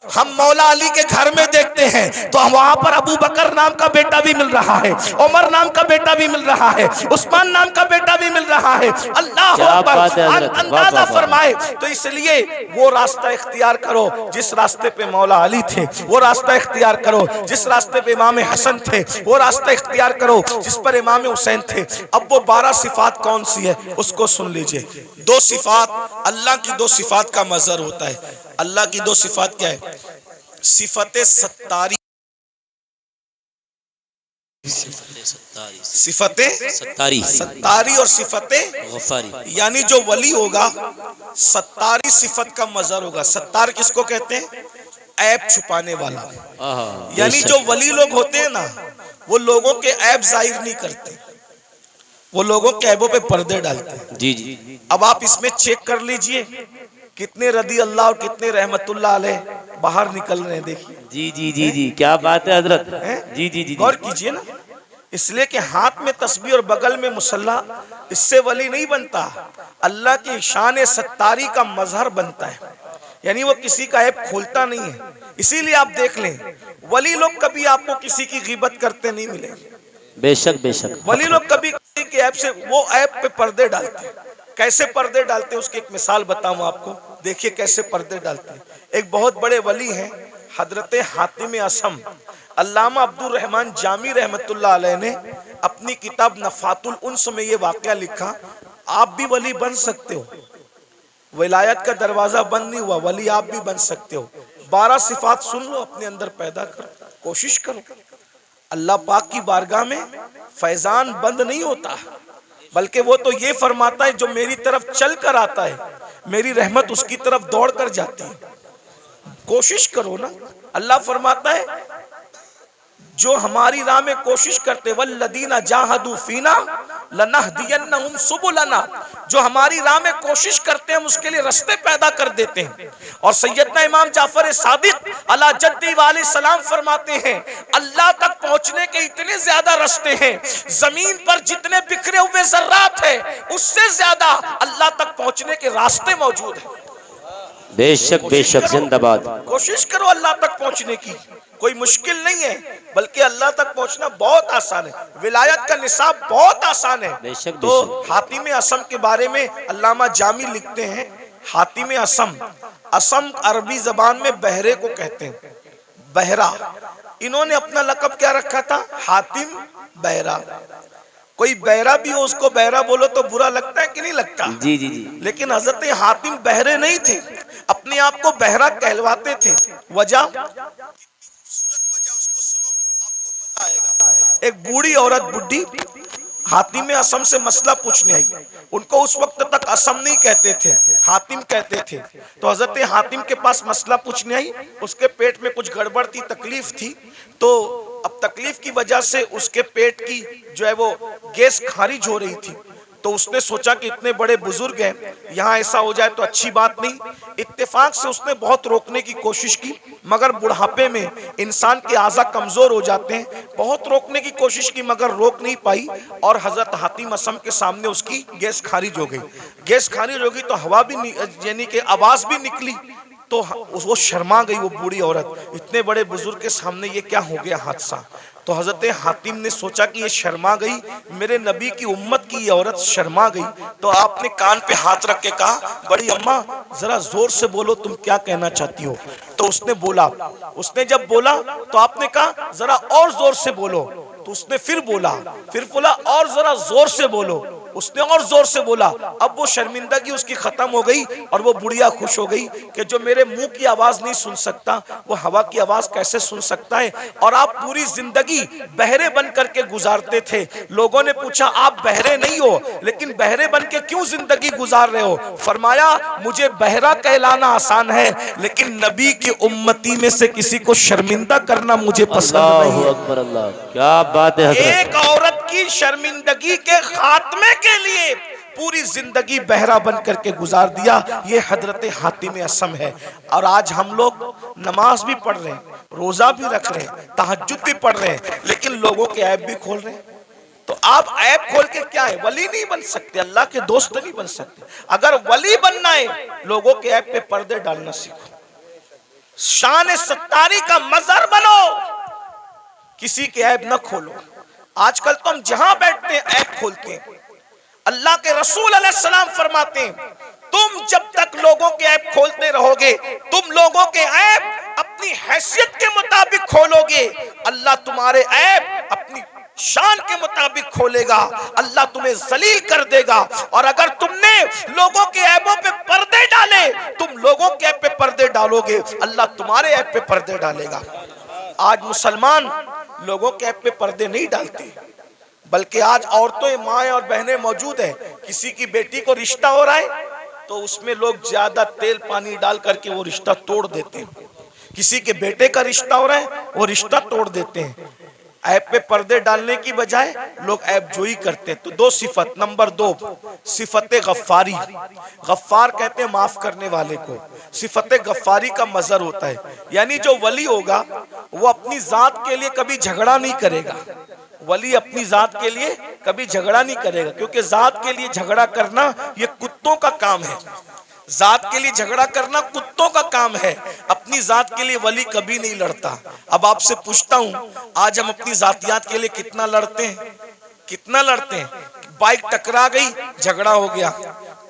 हम मौला अली के घर में देखते हैं तो वहां पर अबू बकर नाम का बेटा भी मिल रहा है, उमर नाम का बेटा भी मिल रहा है, उस्मान नाम का बेटा भी मिल रहा है। अल्लाह अकबर, अंदाजा फरमाए। तो इसलिए वो रास्ता इख्तियार करो जिस रास्ते पे मौला अली थे, वो रास्ता इख्तियार करो जिस रास्ते पे इमाम हसन थे, वो रास्ता इख्तियार करो जिस पर इमाम हुसैन थे। अब वो 12 सिफात कौन सी है उसको सुन लीजिए। 2 सिफात, अल्लाह की 2 सिफात का मजहर होता है। अल्लाह की 2 सिफात क्या है? सिफते सत्तारी, सिफते सत्तारी और सिफते गफारी। यानी जो वली होगा सत्तारी सिफत का मजहर होगा। सत्तार किसको कहते हैं? ऐब छुपाने वाला। यानी जो वली लोग होते हैं ना, वो लोगों के ऐब जाहिर नहीं करते, वो लोगों के ऐबों पे पर्दे डालते हैं। जी जी। अब आप इसमें चेक कर लीजिए कितने रदी अल्लाह और कितने रहमतुल्लाह अलैह बाहर निकल रहे हैं। देखिए। जी जी जी जी, क्या बात है हजरत। जी जी जी, गौर कीजिए ना। इसलिए कि हाथ में तस्बीह और बगल में मुसल्ला, इससे वली नहीं बनता, अल्लाह की शान सत्तारी का मजहर बनता है। यानी वो किसी का ऐब खोलता नहीं है। इसीलिए आप देख लें, वली लोग कभी आपको किसी की गीबत करते नहीं मिलेंगे। बेशक बेशक। वली लोग कभी किसी के ऐब से, वो ऐब पे पर्दे डालते हैं। कैसे पर्दे डालते हैं उसकी एक मिसाल बताऊं आपको। देखिए कैसे पर्दे डालते हैं। एक बहुत बड़े वली हैं हजरत हातिम असम। अल्लामा अब्दुल रहमान जामी रहमतुल्लाह अलैह ने अपनी किताब नफातुल उन्स में ये वाकया लिखा। आप भी वली बन सकते हो, विलायत का दरवाजा बंद नहीं हुआ, वली आप भी बन सकते हो। 12 सिफात सुन लो, अपने अंदर पैदा करो, कोशिश करो। अल्लाह पाक की बारगाह में फैजान बंद नहीं होता, बल्कि वो तो ये फरमाता है जो मेरी तरफ चल कर आता है मेरी रहमत उसकी तरफ दौड़ कर जाती है। कोशिश करो ना। अल्लाह फरमाता है जो हमारी राह में कोशिश करते, वल्लदीना जाहदू फीना लनहदियन्नहुम सुबुलना, जो हमारी राह में कोशिश करते हैं हम उसके लिए रास्ते पैदा कर देते हैं। और सैयदना इमाम जाफर सादिक अला जद्दी वाले सलाम फरमाते हैं अल्लाह तक पहुंचने के इतने ज्यादा रास्ते हैं, जमीन पर जितने बिखरे हुए जर्रात है उससे ज्यादा अल्लाह तक पहुंचने के रास्ते मौजूद हैं। बेशक बेशक, जिंदाबाद। कोशिश करो अल्लाह तक पहुंचने की, कोई मुश्किल नहीं है, बल्कि अल्लाह तक पहुंचना बहुत आसान है। विलायत का निसाब बहुत आसान है। बेशक तो हातिम असम के बारे में अल्लामा जामी लिखते हैं, हातिम असम, असम अरबी जबान में बहरे को कहते हैं, बहरा। इन्होंने अपना लकब क्या रखा था? हातिम बहरा। कोई बहरा भी हो उसको बहरा बोलो तो बुरा लगता है कि नहीं लगता? जी जी जी। लेकिन हजरत हातिम बहरे नहीं थे, अपने आप को बहरा कहलवाते थे। वजह, एक बूढ़ी औरत, बुढ़ी हातिम असम से मसला पूछने आई। उनको उस वक्त तक असम नहीं कहते थे, हातिम कहते थे। तो हजरत हातिम के पास मसला पूछने आई। उसके पेट में कुछ गड़बड़ थी, तकलीफ थी। तो अब तकलीफ की वजह से उसके पेट की जो है वो गैस खारिज हो रही थी। तो उसने सोचा कि इतने बड़े बुजुर्ग हैं, यहाँ ऐसा हो जाए तो अच्छी बात नहीं। इत्तेफाक से उसने बहुत रोकने की कोशिश की, मगर बुढ़ापे में इंसान के आज़ा कमजोर हो जाते हैं। बहुत रोकने की कोशिश की मगर रोक नहीं पाई, और हजरत हातिम असम के सामने उसकी गैस खारिज हो गई। गैस खारिज हो गई तो हवा भी यानी कि आवाज भी निकली। तो वो शर्मा गई, वो बूढ़ी औरत, इतने बड़े बुजुर्ग के सामने ये क्या हो गया हादसा। तो हजरत हातिम ने सोचा कि ये शर्मा गई, मेरे नबी की उम्मत की ये औरत शर्मा गई। तो आपने कान पे हाथ रख के कहा, बड़ी अम्मा जरा जोर से बोलो, तुम क्या कहना चाहती हो। तो उसने बोला, उसने जब बोला तो आपने कहा जरा और जोर से बोलो। तो उसने फिर बोला और जरा जोर से बोलो। उसने और जोर से बोला। अब वो शर्मिंदगी उसकी खत्म हो गई और वो बुढ़िया खुश हो गई कि जो मेरे मुंह की आवाज नहीं सुन सकता वो हवा की आवाज कैसे सुन सकता है। और आप पूरी जिंदगी बहरे बन करके गुजारते थे। लोगों ने पूछा आप बहरे नहीं हो, लेकिन बहरे बन के क्यों जिंदगी गुजार रहे हो। फरमाया मुझे बहरा कहलाना आसान है, लेकिन नबी की उम्मती में से किसी को शर्मिंदा करना मुझे पसंद नहीं है। अकबर अल्लाह, क्या बात है। एक औरत की शर्मिंदगी के खात्मे के लिए पूरी जिंदगी बहरा बन करके गुजार दिया, ये हजरत हातिम असम है। और आज हम लोग नमाज भी पढ़ रहे हैं, रोजा भी रख रहे हैं, तहज्जुद भी पढ़ रहे हैं, लेकिन लोगों के ऐब भी खोल रहे हैं। तो आप ऐब खोल के क्या है, वली नहीं बन सकते, अल्लाह के दोस्त नहीं बन सकते। अगर वली बनना है लोगों के ऐब पे पर्दे डालना सीखो, शान सत्तारी का मजहर बनो, किसी के ऐब न खोलो। आजकल तो हम जहां बैठते हैं ऐब खोलते हैं। अल्लाह के रसूल अलैहिस्सलाम फरमाते हैं, तुम जब तक लोगों के ऐब खोलते रहोगे, तुम लोगों के ऐब अपनी हैसियत के मुताबिक खोलोगे, अल्लाह तुम्हारे ऐब अपनी शान के मुताबिक खोलेगा। अल्लाह तुम्हें जलील कर देगा। और अगर तुमने लोगों के ऐबों पे पर्दे डाले, तुम लोगों के ऐब पे पर्दे डालोगे, अल्लाह तुम्हारे ऐब पे पर्दे डालेगा। आज मुसलमान लोगों के ऐब पे पर्दे नहीं डालते, बल्कि आज औरतें, माएं और बहनें मौजूद है, किसी की बेटी को रिश्ता हो रहा है तो उसमें लोग ज्यादा तेल पानी डाल करके वो रिश्ता तोड़ देते हैं। किसी के बेटे का रिश्ता हो रहा है, वो रिश्ता तोड़ देते हैं। ऐब पे पर्दे डालने की बजाय लोग ऐब जोई करते हैं। तो दो सिफत, नंबर 2 सिफत गफ्फारी। गफ्फार कहते हैं माफ करने वाले को। सिफत गफ्फारी का मजहर होता है, यानी जो वली होगा वो अपनी जात के लिए कभी झगड़ा नहीं करेगा। वली अपनी जात के लिए कभी झगड़ा नहीं करेगा, क्योंकि जात के लिए झगड़ा करना ये कुत्तों का काम है। जात के लिए झगड़ा करना कुत्तों का काम है। अपनी जात के लिए वली कभी नहीं लड़ता। अब आपसे पूछता हूं, आज हम अपनी जातियात के लिए कितना लड़ते हैं? कितना लड़ते हैं? बाइक टकरा गई, झगड़ा हो गया।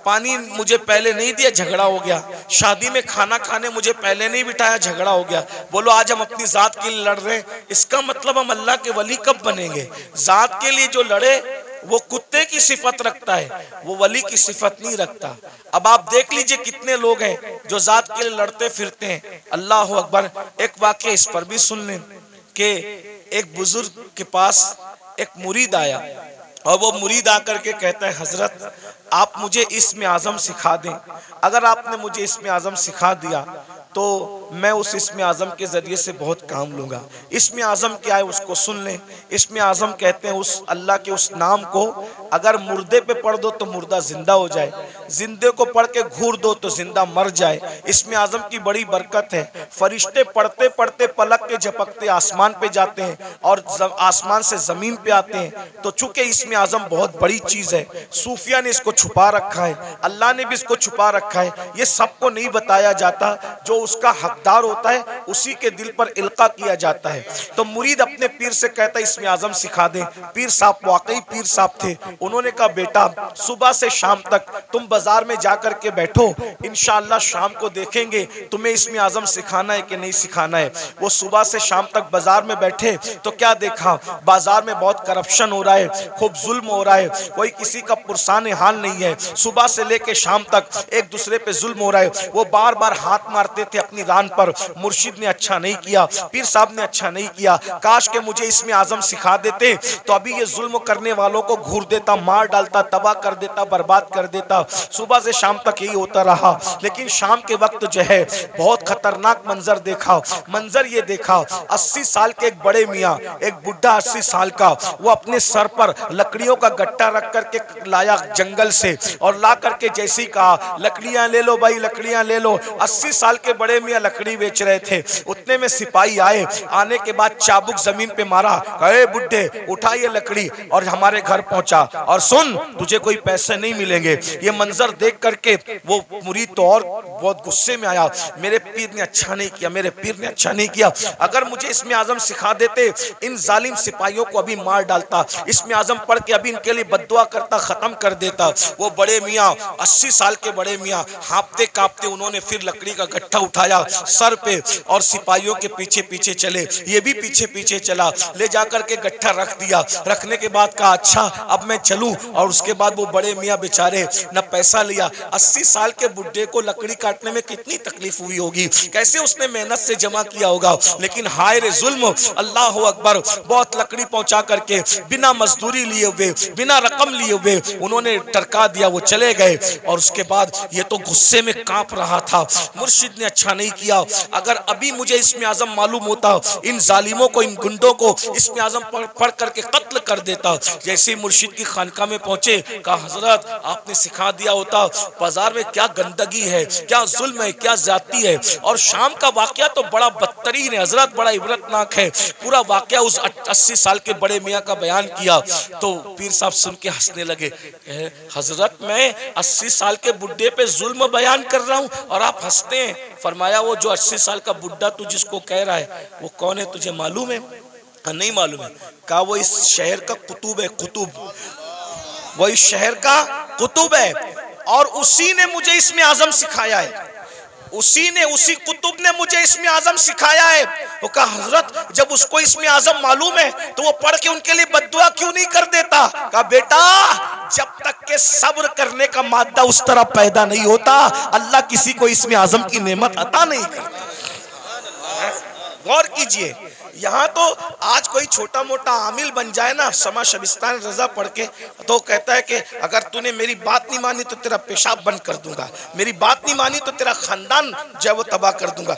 पानी मुझे पहले नहीं दिया, झगड़ा हो गया। शादी में खाना खाने मुझे पहले नहीं बिठाया, झगड़ा हो गया। बोलो आज हम अपनी जात के लिए लड़ रहे हैं, इसका मतलब हम अल्लाह के वली कब बनेंगे? जात के लिए जो लड़े वो कुत्ते की सिफत रखता है, वो वली की सिफत नहीं रखता। अब आप देख लीजिए कितने लोग हैं जो जात के लिए लड़ते फिरते हैं। अल्लाह अकबर। एक वाकया इस पर भी सुन लें कि एक बुजुर्ग के पास एक मुरीद आया और वो मुरीद आकर के कहता है, हजरत आप मुझे इस्म आज़म सिखा दें। अगर आपने मुझे इस्म आज़म सिखा दिया तो मैं उस इस्म आज़म के जरिए से बहुत काम लूंगा। इस्म आज़म क्या है उसको सुन लें। इस्म आज़म कहते हैं उस अल्लाह के उस नाम को अगर मुर्दे पे पढ़ दो तो मुर्दा जिंदा हो जाए, जिंदे को पढ़ के घूर दो तो जिंदा मर जाए। इस्म आज़म की बड़ी बरकत है। फरिश्ते पढ़ते पढ़ते पलक के झपकते आसमान पे जाते हैं और आसमान से जमीन पे आते हैं। तो चूंकि इस्म आज़म बहुत बड़ी चीज है, सूफिया ने इसको छुपा रखा है, अल्लाह ने भी इसको छुपा रखा है। ये सबको नहीं बताया जाता, जो उसका हकदार होता है उसी के दिल पर इल्का किया जाता है। तो मुरीद अपने पीर से कहता है इस्म आज़म सिखा दें। पीर साहब वाकई पीर साहब थे। उन्होंने कहा बेटा सुबह से शाम तक तुम बाजार में जाकर के बैठो, इंशाअल्लाह शाम को देखेंगे तुम्हें इस्म आज़म सिखाना है कि नहीं सिखाना है। वो सुबह से शाम तक बाजार में बैठे तो क्या देखा, बाजार में बहुत करप्शन हो रहा है, खूब जुल्म हो रहा है, कोई किसी का पुरसाने हाल नहीं है। सुबह से लेके शाम तक एक दूसरे पे जुल्म हो रहा है। वो बार बार हाथ मारते थे अपनी रान पर। मुर्शिद ने अच्छा नहीं किया, पीर साहब ने अच्छा नहीं किया, काश के मुझे इस्म आज़म सिखा देते तो अभी ये जुल्म करने वालों को घूर देता, मार डालता, तबाह कर देता, बर्बाद कर देता। सुबह से शाम तक यही होता रहा। लेकिन शाम के वक्त जो है बहुत खतरनाक मंजर देखा। मंजर ये देखा, 80 साल के एक बड़े मियाँ, एक बुढ़ा 80 साल का, वो अपने सर पर लकड़ियों का गट्टा रख करके लाया जंगल से और ला करके जैसे ही कहा लकड़ियां ले लो भाई, लकड़ियां ले लो। 80 साल के बड़े मियाँ लकड़ी बेच रहे थे। उतने में सिपाही आए, आने के बाद चाबुक जमीन पे मारा, कहे बुड्ढे उठा ये लकड़ी और हमारे घर पहुंचा और सुन तुझे कोई पैसे नहीं मिलेंगे। ये मंजर देख करके वो मुरीद तो और बहुत गुस्से में आया, मेरे पीर ने अच्छा नहीं किया, मेरे पीर ने अच्छा नहीं किया। अगर मुझे इस्म आज़म सिखा देते इन जालिम सिपाहियों को अभी मार डालता, इस्म आज़म पढ़ के अभी इनके लिए बद्दुआ करता, खत्म कर देता। वो बड़े मियाँ 80 साल के बड़े मियाँ हाँपते कांपते उन्होंने फिर लकड़ी का गट्ठा उठाया सर पे और सिपाहियों के पीछे पीछे चले। ये भी पीछे पीछे चला, ले जाकर के गट्ठा रख दिया। रखने के बाद कहा अच्छा अब मैं चलूं। और उसके बाद वो बड़े मियाँ बेचारे न पैसा लिया। 80 साल के बुड्ढे को लकड़ी काटने में कितनी तकलीफ हुई होगी, कैसे उसने मेहनत से जमा किया होगा। लेकिन हाय रे जुल्म, अल्लाह अकबर, बहुत लकड़ी पहुंचा करके बिना मजदूरी लिए हुए, बिना रकम लिए हुए उन्होंने टरका दिया, वो चले गए। और उसके बाद ये तो गुस्से में कांप रहा था, मुर्शिद ने अच्छा नहीं किया। अगर अभी मुझे इस्म आज़म मालूम होता, इन जालिमों को, इन गुंडों को इस्म आज़म पढ़ करके कत्ल कर देता। जैसे मुर्शिद की खानका में पहुंचे, कहा हजरत आपने सिखा दिया होता बाजार में क्या गंदगी है, क्या जुल्म है, क्या ज्यादती है। और शाम का वाकया तो बड़ा बदतरीन है हजरत, बड़ा इबरतनाक है। पूरा वाकया उस 80 साल के बड़े मियाँ का बयान किया तो पीर साहब सुन के हंसने लगे। हजरत मैं 80 साल के बुढ़े पे जुल्म बयान कर रहा हूँ और आप हंसते हैं। फरमाया वो जो 80 साल का बुढ़ा तू जिसको कह रहा है वो कौन है, तुझे मालूम है? नहीं मालूम है। कहा वो इस शहर का कुतुब है, कुतुब, वो इस शहर का कुतुब है और उसी ने मुझे इसमें आजम सिखाया है, उसी कुतुब ने मुझे इसमें आजम सिखाया है। वो कहा हजरत जब उसको इसमें आजम मालूम है तो वो पढ़ के उनके लिए बद्दुआ क्यों नहीं कर देता? कहा बेटा जब तक के सब्र करने का मादा उस तरह पैदा नहीं होता अल्लाह किसी को इसमें आजम की नेमत अता नहीं करता। गौर कीजिए, यहाँ तो आज कोई छोटा मोटा आमिल बन जाए ना समा शबिस्तान रजा पढ़ के तो कहता है कि अगर तूने मेरी बात नहीं मानी तो तेरा पेशाब बंद कर दूंगा, मेरी बात नहीं मानी तो तेरा खानदान जो है वो तबाह कर दूंगा।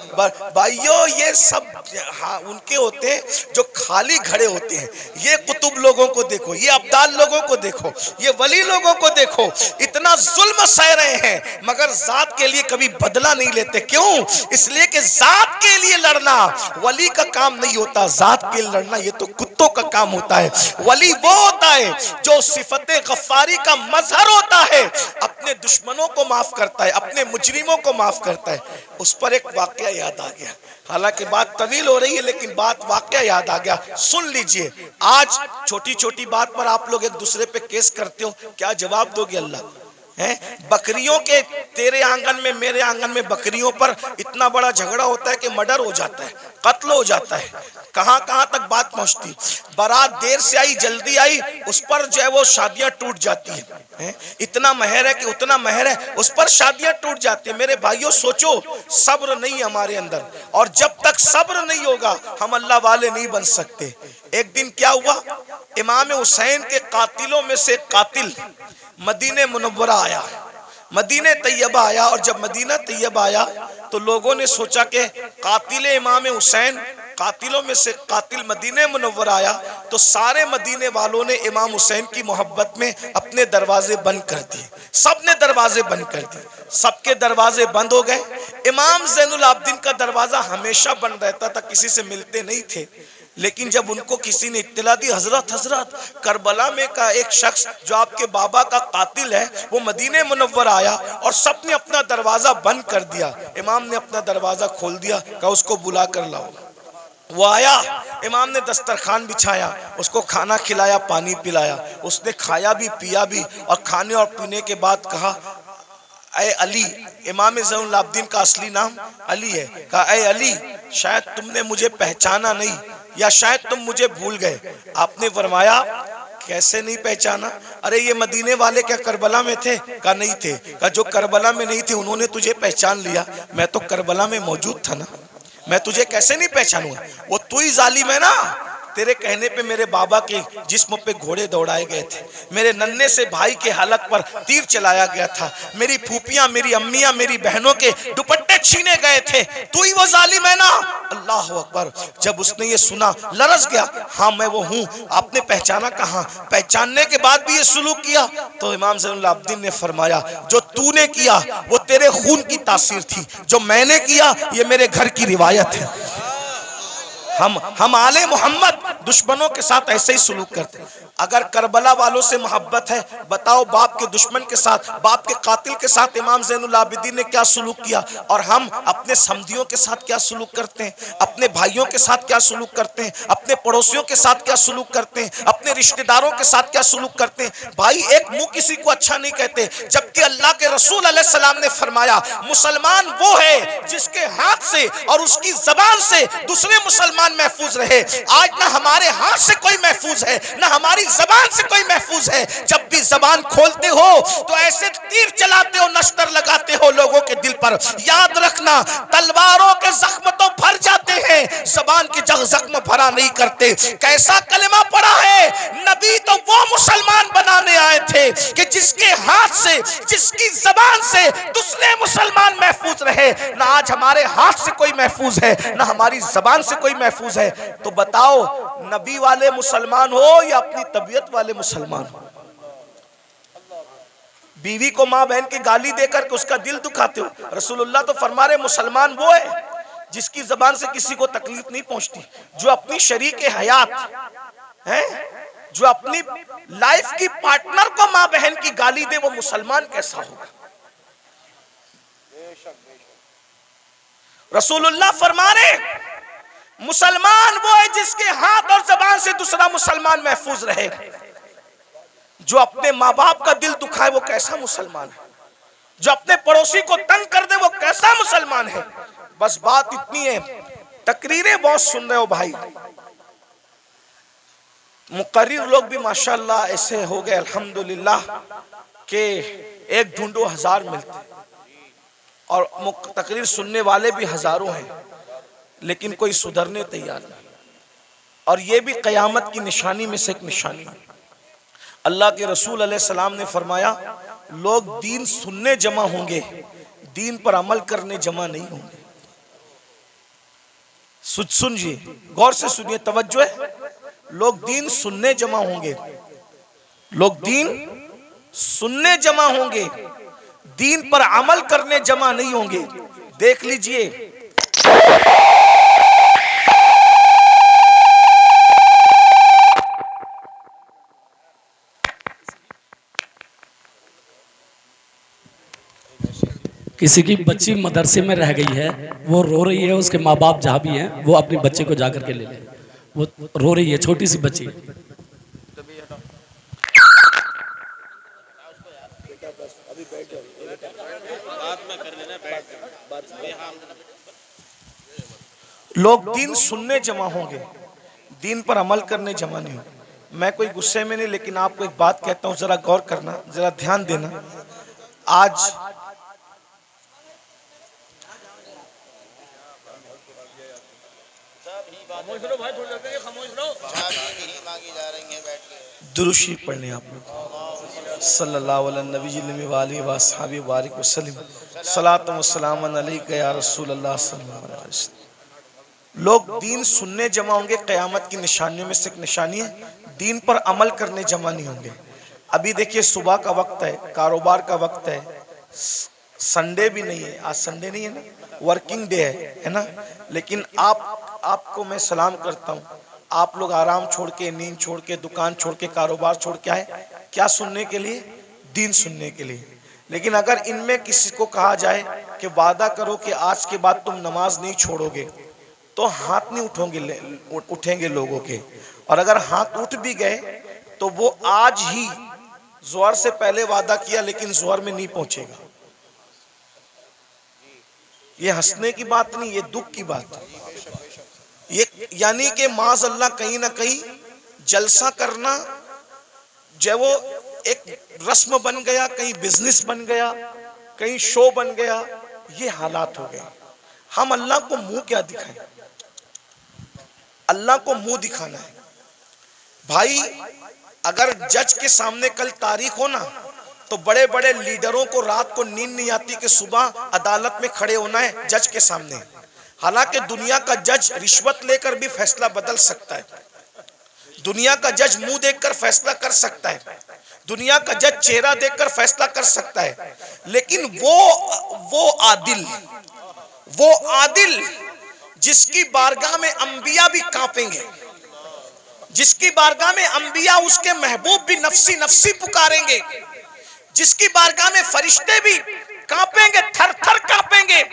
भाइयों ये सब हाँ उनके होते हैं जो खाली खड़े होते हैं। ये कुतुब लोगों को देखो, ये अब्दाल लोगों को देखो, ये वली लोगों को देखो, इतना जुल्म सह रहे हैं मगर जात के लिए कभी बदला नहीं लेते। क्यों? इसलिए कि जात के लिए लड़ना वली का काम नहीं होता, जात के लड़ना ये तो कुत्तों का काम होता है। वली वो होता है जो सिफते गफ्फारी का मजहर होता है, अपने दुश्मनों को माफ करता है, अपने मुजरिमों को माफ करता है। उस पर एक वाकया याद आ गया, हालांकि बात तवील हो रही है लेकिन बात वाकया याद आ गया, सुन लीजिए। आज छोटी छोटी बात पर आप लोग एक दूसरे पे केस करते हो, क्या जवाब दोगे अल्लाह? बकरियों के तेरे आंगन में मेरे आंगन में बकरियों पर इतना बड़ा झगड़ा होता है कि मर्डर हो जाता है, कत्ल हो जाता है। कहां कहां तक बात पहुंचती, बारात देर से आई जल्दी आई उस पर जो है वो शादियां टूट जाती है। इतना महर है कि उतना महर है उस पर शादियां टूट जाती है। मेरे भाइयों सोचो, सब्र नहीं हमारे अंदर, और जब तक सब्र नहीं होगा हम अल्लाह वाले नहीं बन सकते। एक दिन क्या हुआ, इमाम हुसैन के कातिलों में से कातिल मदीने मुनव्वरा आया, मदीने तैयबा आया। और जब मदीना तैयबा आया तो लोगों ने सोचा कि कातिल इमाम हुसैन, कातिलों में से कातिल मदीने मुनव्वरा आया तो सारे मदीने वालों ने इमाम हुसैन की मोहब्बत में अपने दरवाजे बंद कर दिए। सब ने दरवाजे बंद कर दिए, सबके दरवाजे बंद हो गए। इमाम ज़ैनुल आबिदीन का दरवाजा हमेशा बंद रहता था, किसी से मिलते नहीं थे। लेकिन जब उनको किसी ने इत्तला दी, हजरत करबला में का एक शख्स जो आपके बाबा का कातिल है वो मदीने मुनव्वर आया, और सबने अपना दरवाजा बंद कर दिया। इमाम ने अपना दरवाजा खोल दिया, कहा उसको बुला कर लाओ। वो आया, इमाम ने दस्तरखान बिछाया, उसको खाना खिलाया, पानी पिलाया, उसने खाया भी पिया भी, और खाने और पीने के बाद कहा ऐ अली, इमाम ज़ैनुल आबिदीन का असली नाम अली है, कहा ऐ अली शायद तुमने मुझे पहचाना नहीं या शायद तुम मुझे भूल गए। आपने फरमाया कैसे नहीं पहचाना? अरे ये मदीने वाले क्या करबला में थे? कहा नहीं थे। कहा जो करबला में नहीं थे उन्होंने तुझे पहचान लिया, मैं तो करबला में मौजूद था ना, मैं तुझे कैसे नहीं पहचानूंगा? वो तू ही जालिम है ना, तेरे कहने पे मेरे बाबा के जिस्म पे घोड़े दौड़ाए गए थे, मेरे नन्हे से भाई के हलक पर तीर चलाया गया था, मेरी फूफियां, मेरी अम्मियां, मेरी बहनों के दुपट्टे छीने गए थे, तू ही वो जालिम है ना। अल्लाह अकबर। जब उसने ये सुना लरस गया, हाँ मैं वो हूँ। आपने पहचाना कहाँ? पहचानने के बाद भी ये सुलूक किया? तो इमाम ज़ैनुल आबिदीन ने फरमाया जो तूने किया वो तेरे खून की तासीर थी, जो मैंने किया ये मेरे घर की रिवायत है। हम आले मोहम्मद दुश्मनों के साथ ऐसे ही सुलूक करते हैं। अगर करबला वालों से मोहब्बत है, बताओ बाप के दुश्मन के साथ, बाप के कातिल के साथ इमाम ज़ैनुल आबिदीन ने क्या सुलूक किया, और हम अपने समधियों के साथ क्या सुलूक करते हैं, अपने भाइयों के साथ क्या सुलूक करते हैं, अपने पड़ोसियों के साथ क्या सुलूक करते हैं, अपने रिश्तेदारों के साथ क्या सुलूक करते हैं। भाई एक मुंह किसी को अच्छा नहीं कहते, जबकि अल्लाह के रसूल अलैहिस्सलाम ने फरमाया मुसलमान वो है जिसके हाथ से और उसकी जबान से दूसरे मुसलमान महफूज रहे। आज ना हमारे हाथ से कोई महफूज है, ना हमारी जबान से कोई महफूज है। जब भी जबान खोलते हो तो ऐसे तीर चलाते हो, नश्तर लगाते हो लोगों के दिल पर। याद रखना तलवारों के जख्म तो भर जाते हैं, जबान के जख्म भरा नहीं करते। कैसा कलमा पड़ा है, नबी तो वो मुसलमान बनाने आए थे कि जिसके हाथ से, जिसकी जबान से दूसरे मुसलमान महफूज रहे। ना आज हमारे हाथ से कोई महफूज है, ना हमारी जबान से कोई महफूज है। तो बताओ नबी वाले मुसलमान हो या अपनी तबीयत वाले मुसलमान हो। बीवी को माँ बहन की गाली देकर के उसका दिल दुखाते हो। रसूलुल्लाह तो फरमा रहे मुसलमान वो है जिसकी जबान से किसी को तकलीफ नहीं पहुंचती, जो अपनी शरीके हयात है, जो अपनी लाइफ की पार्टनर को माँ बहन की गाली दे, वो मुसलमान कैसा होगा। रसूलुल्लाह फरमा रहे मुसलमान वो है जिसके हाथ और जबान से दूसरा मुसलमान महफूज रहे। जो अपने माँ बाप का दिल दुखाए वो कैसा मुसलमान है, जो अपने पड़ोसी को तंग कर दे वो कैसा मुसलमान है। बस बात इतनी है, तकरीरें बहुत सुन रहे हो भाई, मुकर्रिर लोग भी माशाल्लाह ऐसे हो गए अल्हम्दुलिल्लाह के एक ढूंढो हजार मिलते, और तकरीर सुनने वाले भी हजारों हैं, लेकिन कोई सुधरने तैयार नहीं। और ये भी कयामत की निशानी में से एक निशानी है। अल्लाह के रसूल अलैहिस्सलाम ने फरमाया लोग दीन सुनने जमा होंगे, दीन पर अमल करने जमा नहीं होंगे। सुनिए, गौर से सुनिए, तवज्जो है। लोग दीन सुनने जमा होंगे, लोग दीन सुनने जमा होंगे, दीन पर अमल करने जमा नहीं होंगे। देख लीजिए, किसी की बच्ची मदरसे में रह गई है, वो रो रही है, उसके माँ बाप जहाँ भी हैं वो अपने बच्चे को जाकर के ले ले, वो रो रही है, छोटी सी बच्ची। लोग दीन सुनने जमा होंगे, दीन पर अमल करने जमा नहीं होंगे। मैं कोई गुस्से में नहीं, लेकिन आपको एक बात कहता हूं, जरा गौर करना, जरा ध्यान देना। आज दुरूशी पढ़ने आप लोग सल्लल्लाहु अलैहि वसल्लम, सलातु व सलाम अलैका या रसूल अल्लाह सल्लल्लाहु अलैहि वसल्लम। लोग दीन सुनने जमा होंगे, क़यामत की निशानियों में से एक निशानी है, दीन पर अमल करने जमा नहीं होंगे। अभी देखिए सुबह का वक्त है, कारोबार का वक्त है, संडे भी नहीं है, आज संडे नहीं है ना, वर्किंग डे है ना, लेकिन आपको मैं सलाम करता हूँ। आप लोग आराम छोड़ के, नींद छोड़ के, दुकान छोड़ के, कारोबार छोड़ के आए, क्या सुनने के लिए? दीन सुनने के लिए। लेकिन अगर इनमें किसी को कहा जाए कि वादा करो कि आज के बाद तुम नमाज नहीं छोड़ोगे, तो हाथ नहीं उठेंगे लोगों के। और अगर हाथ उठ भी गए तो वो आज ही ज़ोहर से पहले वादा किया, लेकिन ज़ोहर में नहीं पहुंचेगा। ये हंसने की बात नहीं, ये दुख की बात है। ये यानी कि माज़ अल्लाह कहीं ना कहीं जलसा करना जो वो एक रस्म बन गया, कहीं बिजनेस बन गया, कहीं शो बन गया, ये हालात हो गए। हम अल्लाह को मुंह क्या दिखाएं? अल्लाह को मुंह दिखाना है भाई। अगर जज के सामने कल तारीख हो ना, तो बड़े बड़े लीडरों को रात को नींद नहीं आती कि सुबह अदालत में खड़े होना है जज के सामने। हालांकि दुनिया का जज रिश्वत लेकर भी फैसला बदल सकता है, दुनिया का जज मुंह देखकर फैसला कर सकता है, दुनिया का जज चेहरा देखकर फैसला कर सकता है, लेकिन वो आदिल जिसकी बारगाह में अंबिया भी कांपेंगे, जिसकी बारगाह में अंबिया उसके महबूब भी नफ्सी नफ्सी पुकारेंगे, जिसकी बारगाह में फरिश्ते भी कांपेंगे, थर थर कांपेंगे।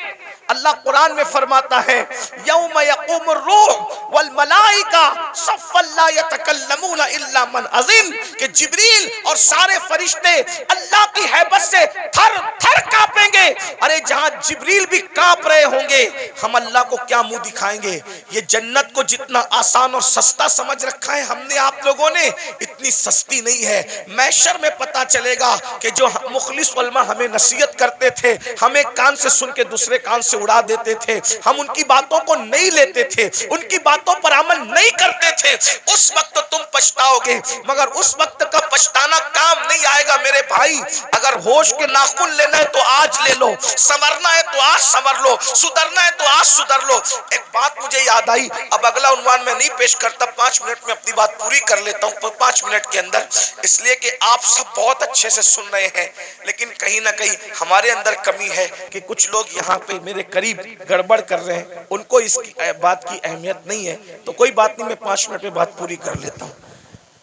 अल्लाह कुरान में फरमाता है यौम यक़ूमुर रूह वल मलाइका सफ़्फ़न ला यतकल्लमूना इल्ला मन अज़िन, कि जिब्रील और सारे फरिश्ते अल्लाह की हैबत से थर थर कांपेंगे। अरे जहां जिब्रील भी कांप रहे होंगे, हम अल्लाह को क्या मुंह दिखाएंगे? ये जन्नत को जितना आसान और सस्ता समझ रखा है हमने आप लोगों ने, इतनी सस्ती नहीं है। महशर में पता चलेगा कि जो मुखलिस उलमा हमें नसीहत करते थे, हमें कान से सुन के दूसरे कान से उड़ा देते थे, हम उनकी बातों को नहीं लेते थे, उनकी बातों पर अमल नहीं करते थे, उस वक्त तुम पछताओगे, मगर उस वक्त का पछताना काम नहीं आएगा मेरे भाई। अगर होश के नाखून लेना है तो आज ले लो, संवरना है तो आज संवर लो, सुधरना है तो आज सुधर लो। एक बात मुझे याद आई, अब अगला उन्वान मैं नहीं पेश करता, 5 मिनट में अपनी बात पूरी कर लेता हूँ 5 मिनट के अंदर, इसलिए कि आप सब बहुत अच्छे से सुन रहे हैं, लेकिन कहीं ना कहीं हमारे अंदर कमी है कि कुछ लोग यहाँ पे मेरे करीब गड़बड़ कर रहे हैं, उनको इसकी बात की अहमियत नहीं है। तो कोई बात नहीं, मैं 5 मिनट में बात पूरी कर लेता हूँ।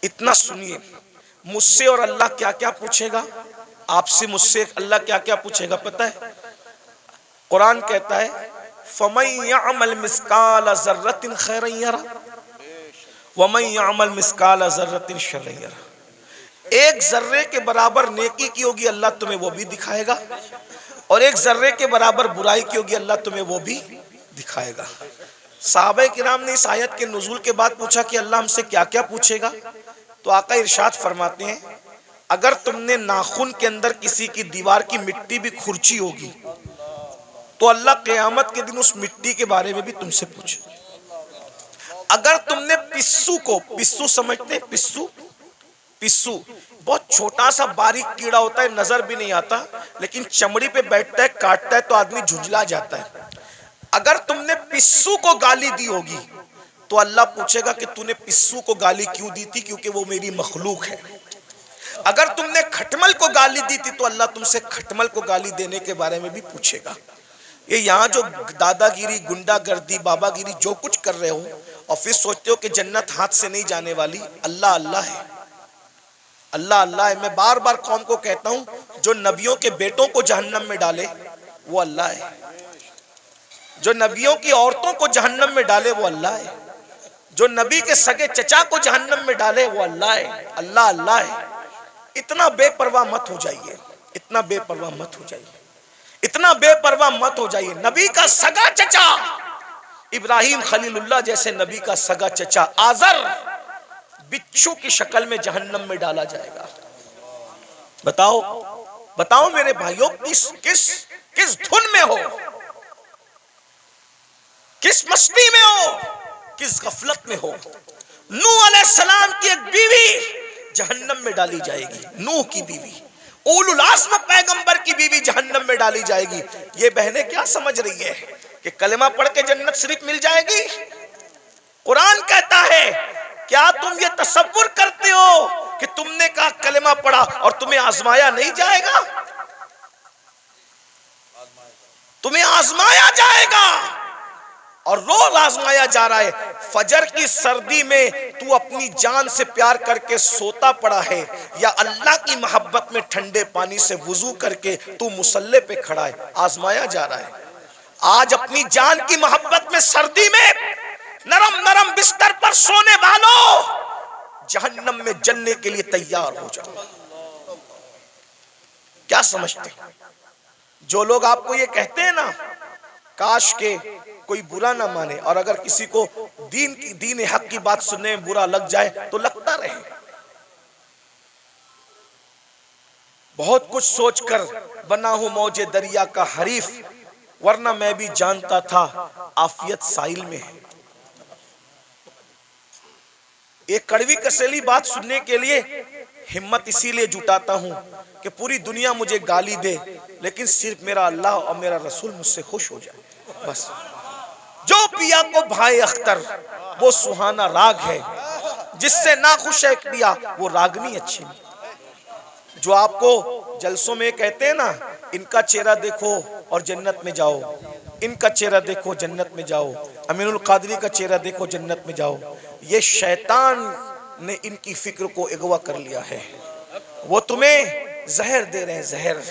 इतना सुनिए, मुझसे और अल्लाह क्या क्या पूछेगा, आपसे मुझसे अल्लाह क्या क्या पूछेगा पता है? कुरान कहता है फमन यअमल मिस्काल ज़र्रतिन खैरन यरा वमन यअमल मिस्काल ज़र्रतिन शर्रन यरा। एक जर्रे के बराबर नेकी की होगी अल्लाह तुम्हें वो भी दिखाएगा, और एक जर्रे के बराबर बुराई की होगी अल्लाह तुम्हें वो भी दिखाएगा। सहाबा किराम ने इस आयत के नुज़ूल के बाद पूछा कि अल्लाह हमसे क्या क्या पूछेगा, तो आका इरशाद फरमाते हैं अगर तुमने नाखून के अंदर किसी की दीवार की मिट्टी भी खुरची होगी तो अल्लाह क़यामत के दिन उस मिट्टी के बारे में भी तुमसे पूछे। अगर तुमने पिस्सू को, पिस्सू समझते हैं, पिस्सू, पिस्सू बहुत छोटा सा बारीक कीड़ा होता है, नजर भी नहीं आता, लेकिन चमड़ी पे बैठता है, काटता है तो आदमी झुंझला जाता है। अगर तुमने पिस्सू को गाली दी होगी तो अल्लाह पूछेगा कि तूने पिस्सू को गाली क्यों दी थी, क्योंकि वो मेरी मखलूक है। अगर तुमने खटमल को गाली दी थी तो अल्लाह तुमसे खटमल को गाली देने के बारे में भी पूछेगा। ये यहाँ जो दादागिरी, गुंडागर्दी, बाबागिरी जो कुछ कर रहे हो और फिर सोचते हो कि जन्नत हाथ से नहीं जाने वाली, अल्लाह अल्लाह है, अल्लाह अल्लाह है। मैं बार बार कौम को कहता हूँ, जो नबियों के बेटों को जहन्नम में डाले वो अल्लाह है, जो नबियों की औरतों को जहन्नम में डाले वो अल्लाह है, जो नबी के सगे चचा को जहन्नम में डाले वो अल्लाह है। अल्लाह अल्लाह है। इतना बेपरवाह मत हो जाइए, इतना बेपरवाह मत हो जाइए, इतना बेपरवाह मत हो जाइए। नबी का सगा चचा इब्राहिम खलीलुल्लाह जैसे नबी का सगा चचा आजर बिच्छू की शक्ल में जहन्नम में डाला जाएगा। बताओ बताओ मेरे भाइयों, किस किस किस धुन में हो, किस मस्ती में हो, किस गफलत में हो। नूह अलैहिस्सलाम की एक बीवी जहन्नम में डाली जाएगी, नूह की बीवी, उलुल आज़्म पैगंबर की बीवी जहन्नम में डाली जाएगी। ये बहनें क्या समझ रही है कि कलमा पढ़ के जन्नत शरीफ मिल जाएगी? कुरान कहता है क्या तुम ये तसव्वुर करते हो कि तुमने कहा कलमा पढ़ा और तुम्हें आजमाया नहीं जाएगा? तुम्हें आजमाया जाएगा और रोज आजमाया जा रहा है। फजर की सर्दी में तू अपनी जान से प्यार करके सोता पड़ा है, या अल्लाह की मोहब्बत में ठंडे पानी से वुजू करके तू मुसल्ले पे खड़ा है, आजमाया जा रहा है। आज अपनी जान की मोहब्बत में सर्दी में नरम नरम बिस्तर पर सोने वालों, जहन्नम में जलने के लिए तैयार हो जाओ। क्या समझते हैं? जो लोग आपको ये कहते हैं ना, काश के कोई बुरा ना माने, और अगर किसी को दीन हक की बात सुनने में बुरा लग जाए तो लगता रहे। बहुत कुछ सोचकर बना हूं मौजे दरिया का हरीफ, वरना मैं भी जानता था आफियत साहिल में है। एक कड़वी कसेली बात सुनने के लिए हिम्मत इसीलिए जुटाता हूं कि पूरी दुनिया मुझे गाली दे, लेकिन सिर्फ मेरा अल्लाह और मेरा रसूल मुझसे खुश हो जाए, बस। जो पिया को भाई अख्तर वो सुहाना राग है, जिससे ना खुश है पिया वो रागनी अच्छी नहीं। जो आपको जलसों में कहते हैं ना, इनका चेहरा देखो और जन्नत में जाओ, इनका चेहरा देखो जन्नत में जाओ, अमीनुल कादरी का चेहरा देखो जन्नत में जाओ, ये शैतान ने इनकी फिक्र को अगवा कर लिया है। वो तुम्हें जहर दे रहे हैं, जहर।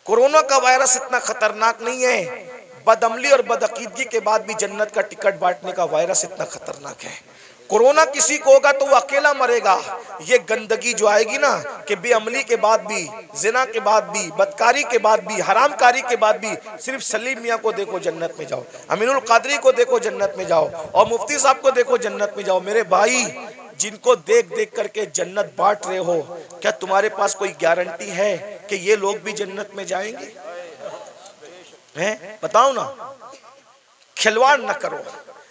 कोरोना का वायरस इतना खतरनाक नहीं है, बदअमली और बदअकीदगी के बाद भी जन्नत का टिकट बांटने का वायरस इतना खतरनाक है। कोरोना किसी को होगा तो वो अकेला मरेगा। ये गंदगी जो आएगी ना, कि बेअमली के बाद भी, जिना के बाद भी, बदकारी के बाद भी, हरामकारी के बाद भी, सिर्फ सलीम मियाँ को देखो जन्नत में जाओ, अमीनुल कादरी को देखो जन्नत में जाओ, और मुफ्ती साहब को देखो जन्नत में जाओ। मेरे भाई, जिनको देख देख करके जन्नत बांट रहे हो, क्या तुम्हारे पास कोई गारंटी है कि ये लोग भी जन्नत में जाएंगे? है? बताओ ना, खिलवाड़ न करो।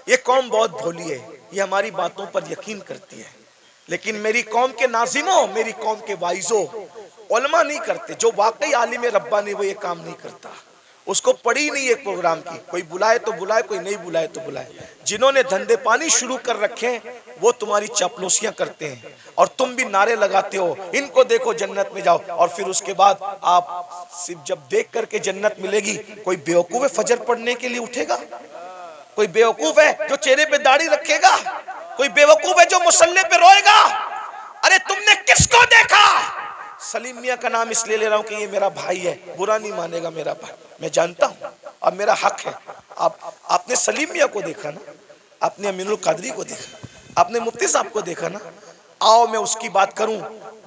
ये कौम बहुत भोली है, ये हमारी बातों पर यकीन करती है, लेकिन मेरी कौम के नाज़िमों, मेरी कौम के वाइजों, उलमा नहीं करते। जो वाकई आलिम रब्बानी वो ये काम नहीं करता। उसको पड़ी नहीं एक प्रोग्राम की, कोई बुलाए तो बुलाए, कोई नहीं बुलाए तो बुलाए। जिन्होंने धंधे पानी शुरू कर रखे हैं वो तुम्हारी चापलूसियां करते हैं और तुम भी नारे लगाते हो, इनको देखो जन्नत में जाओ, और फिर उसके बाद आप सिर्फ जब देख करके जन्नत मिलेगी, कोई बेवकूफ है फजर पढ़ने के लिए उठेगा? कोई बेवकूफ है जो चेहरे पे दाढ़ी रखेगा? कोई बेवकूफ है जो मुसल्ले पे रोएगा? अरे तुमने किसको देखा? सलीम मियां का नाम इसलिए ले रहा हूं कि ये मेरा भाई है, बुरा नहीं मानेगा मेरा भाई, मैं जानता हूं, अब मेरा हक है। आपने सलीम मियां को देखा ना, आपने अमीनुल कादरी को देखा, आपने मुफ्ती साहब को देखा ना। आओ मैं उसकी बात करूं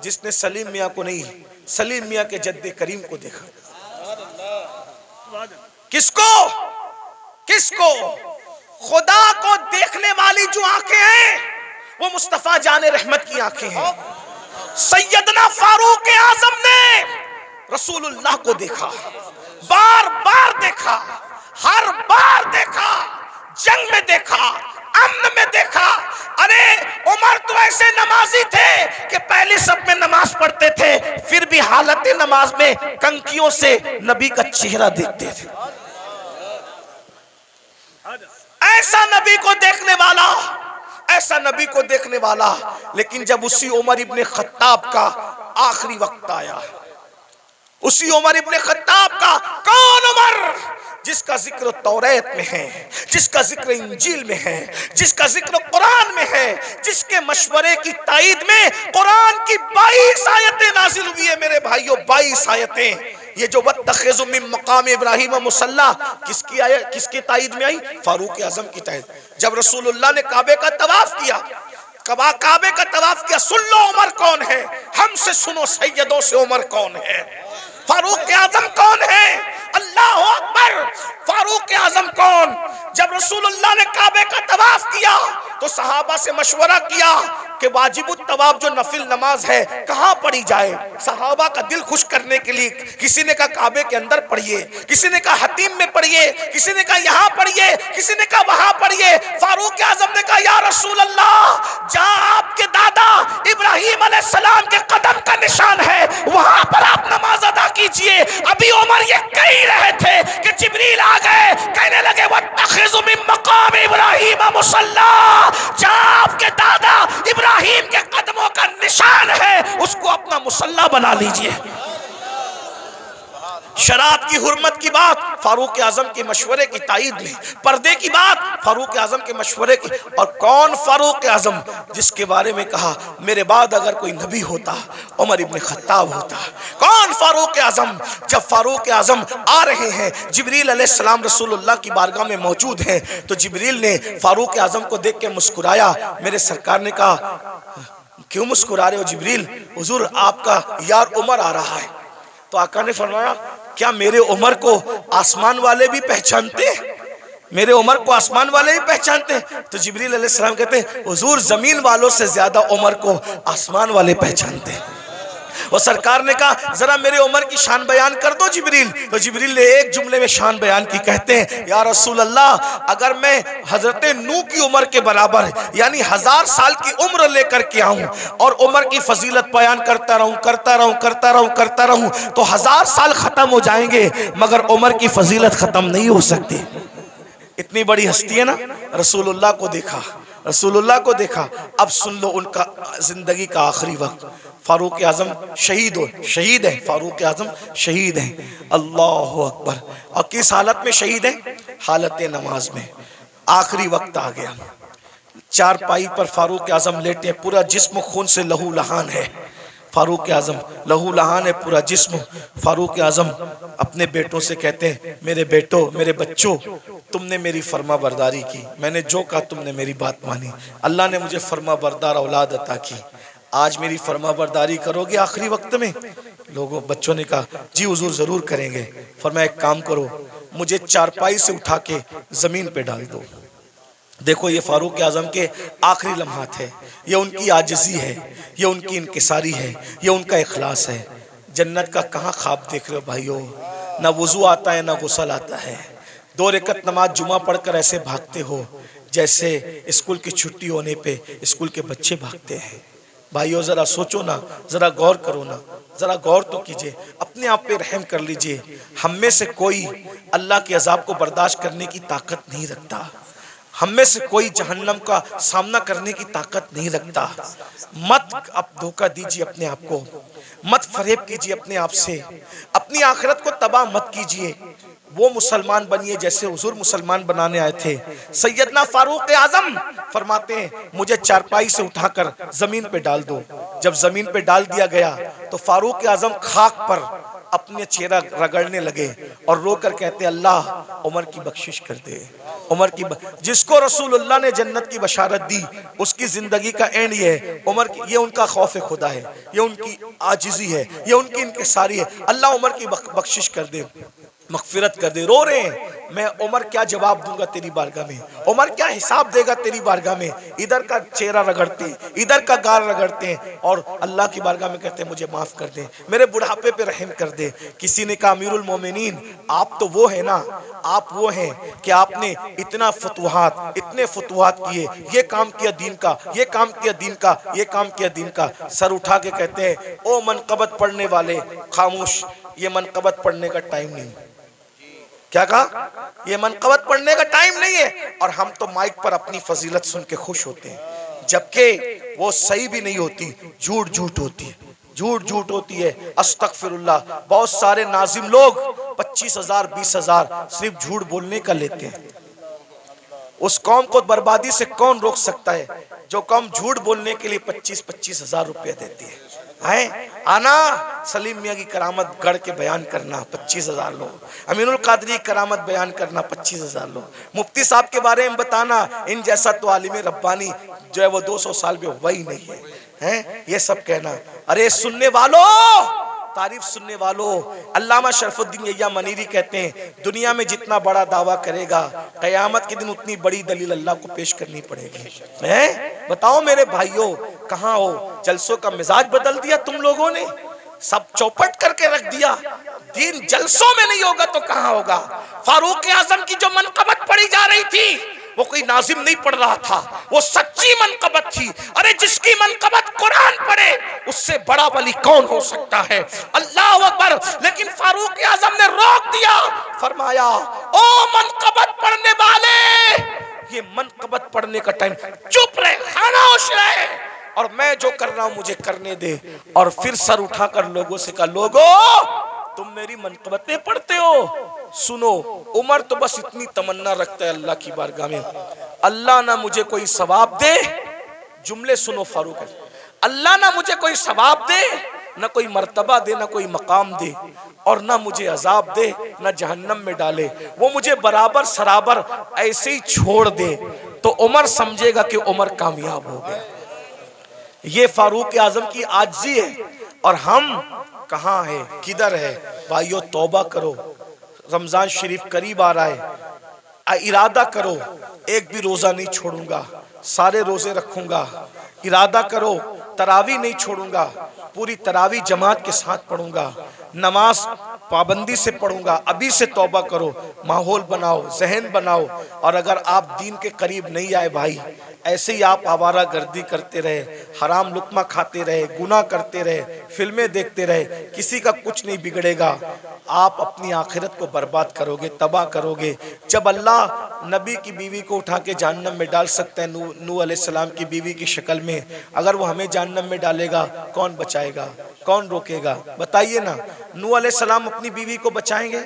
जिसने सलीम मियां को नहीं, सलीम मियां के जद्दे करीम को देखा। किसको? किसको? खुदा को देखने वाली जो आंखें हैं वो मुस्तफा जाने रहमत की आंखें हैं। सैयदना फारूक आजम ने रसूलुल्लाह को देखा, बार बार देखा, हर बार देखा, जंग में देखा, अम्न में देखा। अरे उमर तो ऐसे नमाजी थे कि पहले सब में नमाज पढ़ते थे, फिर भी हालत नमाज में कंकियों से नबी का चेहरा देखते थे। ऐसा नबी को देखने वाला, ऐसा नबी को देखने वाला। लेकिन जब उसी उमर इब्ने खत्ताब का आखिरी वक्त आया, उसी उमर इब्ने खत्ताब का, कौन उमर जिसका जिक्र तौरात में है, जिसका जिक्र इंजील में है, जिसका जिक्र कुरान में है, जिसके मशवरे की ताईद में कुरान की 22 आयतें नाजिल हुई है मेरे भाइयों, 22 आयतें। ये जो वत्तखिज़ु मिन मकाम इब्राहीम मुसल्ला किसकी आयत, किसकी ताईद में आई? फारूक आजम की ताईद। जब रसूलुल्लाह ने काबे का तवाफ किया, काबे का तवाफ किया, सुन लो उमर कौन है, हमसे सुनो सैयदों से उमर कौन है, फारूक आजम कौन है? अल्लाह अकबर। फारूक आजम कौन? जब रसूलुल्लाह ने काबे का तवाफ किया तो सहाबा से मशवरा किया कि वाजिबुत तवाफ जो नफिल नमाज है कहाँ पढ़ी जाए। सहाबा का दिल खुश करने के लिए किसी ने कहा काबे के अंदर पढ़िए, किसी ने कहा हतीम में पढ़िए, किसी ने कहा यहाँ पढ़िए, किसी ने कहा वहां पढ़िए। फारूक आजम ने कहा या रसूल अल्लाह, जहाँ आपके दादा इब्राहिम अलैहिस्सलाम के कदम का निशान है वहां पर आप नमाज अदा कीजिए। अभी उमर ये कह ही रहे थे कि जिब्रील आ गए, कहने लगे वत्तखिज़ु मिन मकाम इब्राहीम मुसल्ला, जहाँ आपके दादा इब्राहिम के कदमों का निशान है उसको अपना मुसल्ला बना लीजिए। शराब की हुर्मत की बात फारूक आजम के मशवरे की ताईद में, पर्दे की बात फारूक आजम के मशवरे की। और कौन फारूक आजम जिसके बारे में कहा मेरे बाद अगर कोई नबी होता उमर इब्ने खत्ताब होता। कौन फारूक आजम? जब फारूक आजम आ रहे हैं, जिब्रील अलैहिस्सलाम रसूलुल्लाह की बारगाह में मौजूद हैं, तो जिब्रील ने फारूक आजम को देख के मुस्कुराया। मेरे सरकार ने कहा क्यों मुस्कुरा रहे हो जिब्रील? हुजूर आपका यार उमर आ रहा है। तो आका ने फरमाया क्या मेरे उमर को आसमान वाले भी पहचानते? मेरे उमर को आसमान वाले भी पहचानते? तो जिब्रील अलैहिस्सलाम कहते हैं हुजूर जमीन वालों से ज्यादा उमर को आसमान वाले पहचानते। और सरकार ने कहा जरा मेरे उमर की शान बयान कर दो जिब्रील। तो जिब्रील ने एक जुमले में शान बयान की, कहते हैं या रसूल अल्लाह, अगर मैं हजरत नूह की उम्र के बराबर यानी 1000 साल की उम्र लेकर के आऊं और उम्र की फजीलत बयान करता रहूं तो 1000 साल खत्म हो जाएंगे मगर उम्र की फजीलत खत्म नहीं हो सकती। इतनी बड़ी हस्ती है ना। रसूलुल्लाह को देखा, रसूलुल्लाह को देखा। अब सुन लो उनका जिंदगी का आखिरी वक्त। फारूक आजम शहीद है, फारूक आजम शहीद है। अल्लाह अकबर। और किस हालत में शहीद है? हालत नमाज में। आखिरी वक्त आ गया, चारपाई पर फारूक आजम लेटे, पूरा जिस्म खून से लहू लहान है। फारूक आजम लहू लहान है पूरा जिस्म। फारूक आजम अपने बेटों से कहते हैं मेरे बेटों, मेरे बच्चों, तुमने मेरी फर्मा बरदारी की, मैंने जो कहा तुमने मेरी बात मानी, अल्लाह ने मुझे फर्मा बरदार औलाद अता की, आज मेरी फर्मा बरदारी करोगे आखिरी वक्त में? लोगों बच्चों ने कहा जी हुजूर जरूर करेंगे। फरमाया एक काम करो, मुझे चारपाई से उठा के जमीन पे डाल दो। देखो ये फारूक आजम के आखिरी लम्हात है, ये उनकी आजिज़ी है, ये उनकी इनकिसारी है, ये उनका इखलास है। जन्नत का कहाँ ख्वाब देख रहे हो भाइयों? ना वुजू आता है ना गुस्ल आता है। 2 रकअत नमाज जुमा पढ़कर ऐसे भागते हो जैसे स्कूल की छुट्टी होने पे स्कूल के बच्चे भागते हैं। भाइयों जरा सोचो ना, जरा गौर करो ना, जरा गौर तो कीजिए, अपने आप पे रहम कर लीजिए। हम में से कोई अल्लाह के अजाब को बर्दाश्त करने की ताकत नहीं रखता, हम में से कोई जहन्नम का सामना करने की ताकत नहीं रखता। मत अब धोखा दीजिए अपने आप को, मत फरेब कीजिए अपने आप से, अपनी आखिरत को तबाह मत कीजिए। वो मुसलमान बनिए जैसे हुजूर मुसलमान बनाने आए थे। सैयदना फारूक आजम फरमाते हैं मुझे चारपाई से उठाकर जमीन पे डाल दो। जब जमीन पे डाल दिया गया तो फारूक आजम खाक पर अपने चेहरा रगड़ने लगे और रोकर कहते अल्लाह उमर की बख्शिश कर दे, उमर की जिसको रसूलुल्लाह ने जन्नत की बशारत दी उसकी जिंदगी का एंड ये है। उमर की ये उनका खौफ खुदा है, ये उनकी आजिजी है, ये उनकी इनकिसारी है। अल्लाह उमर की बख्शिश कर दे, मगफिरत कर दे। रो रहे हैं, मैं उमर क्या जवाब दूंगा तेरी बारगाह में, उमर क्या हिसाब देगा तेरी बारगाह में। इधर का चेहरा रगड़ते हैं, इधर का गाल रगड़ते हैं और अल्लाह की बारगाह में कहते हैं मुझे माफ कर दे, मेरे बुढ़ापे पे रहम कर दे। किसी ने कहा अमीरुल मोमिनीन आप तो वो है ना, आप वो हैं कि आपने इतना फतुहात, इतने फतुहात किए, ये काम किया दीन का, ये काम किया दीन का, ये काम किया दीन का। सर उठा के कहते हैं ओ मनकबत पढ़ने वाले खामोश, ये मनकबत पढ़ने का टाइम नहीं। क्या कहा? ये मनकबत पढ़ने का टाइम नहीं है। और हम तो माइक पर अपनी फजीलत सुन के खुश होते हैं, जबकि वो सही भी नहीं होती, झूठ झूठ होती है, झूठ झूठ होती है। अस्तगफिरुल्लाह। बहुत सारे नाजिम लोग 25,000 20,000 सिर्फ झूठ बोलने का लेते हैं। उस कौम को बर्बादी से कौन रोक सकता है जो कौम झूठ बोलने के लिए 25,000 रुपया देती है। आना सलीम मियाँ की करामत गढ़ के बयान करना 25,000 लोग, अमीनुल कादरी की करामत बयान करना 25,000 लोग, मुफ्ती साहब के बारे में बताना, इन जैसा तो आलिम रब्बानी जो है वो 200 साल में हुआ ही नहीं है, ये सब कहना। अरे सुनने वालों, तारीफ सुनने वालों, अल्लामा शरफुद्दीन यहिया मनीरी कहते हैं दुनिया में जितना बड़ा दावा करेगा कयामत के दिन उतनी बड़ी दलील अल्लाह को पेश करनी पड़ेगी। बताओ मेरे भाइयों कहाँ हो? जलसों का मिजाज बदल दिया तुम लोगों ने, सब चौपट करके रख दिया। दीन जलसों में नहीं होगा तो कहाँ होगा? फारूक आजम की जो मनकबत पढ़ी जा रही थी वो कोई नाजिम नहीं पढ़ रहा था, वो सच्ची मनकबत थी। अरे जिसकी मनकबत कुरान पढ़े उससे बड़ा वली कौन हो सकता है? अल्लाह अकबर। लेकिन फारूक आजम ने रोक दिया, फरमाया ओ मनकबत पढ़ने वाले, ये मनकबत पढ़ने का टाइम, चुप रहे, खामोश रहे और मैं जो कर रहा हूं मुझे करने दे। और फिर सर उठाकर लोगों से कहा लोगों तुम मेरी मनकबतें पढ़ते हो, सुनो। उमर तो बस इतनी तमन्ना रखता है अल्लाह की बारगाह में, अल्लाह ना मुझे कोई सवाब दे, जुमले सुनो फारूक, अल्लाह ना मुझे कोई सवाब दे, ना कोई मर्तबा दे, ना कोई मकाम दे, और ना मुझे अजाब दे, ना जहन्नम में डाले, वो मुझे बराबर सराबर ऐसे ही छोड़ दे तो उमर समझेगा कि उमर कामयाब हो गया। ये फारूक आजम की आजिज़ी है। और हम कहाँ है, किधर है? भाइयों तौबा करो, रमजान शरीफ करीब आ रहा है, इरादा करो एक भी रोजा नहीं छोड़ूंगा, सारे रोजे रखूंगा। इरादा करो तरावी नहीं छोड़ूंगा, पूरी तरावी जमात के साथ पढ़ूंगा, नमाज पाबंदी से पढ़ूंगा। अभी से तौबा करो, माहौल बनाओ, जहन बनाओ। और अगर आप दीन के करीब नहीं आए भाई, ऐसे ही आप आवारा गर्दी करते रहे, हराम लुक्मा खाते रहे, गुनाह करते रहे, फिल्में देखते रहे, किसी का कुछ नहीं बिगड़ेगा। आप अपनी आखिरत को बर्बाद करोगे, तबाह करोगे। जब अल्लाह नबी की बीवी को उठा के जहन्नम में डाल सकता है, नूह अलैहिस्सलाम की बीवी की शक्ल में, अगर वो हमें जहन्नम में डालेगा कौन बचाएगा, कौन रोकेगा? बताइए ना। नूह अलैहिस्सलाम अपनी बीवी को बचाएंगे?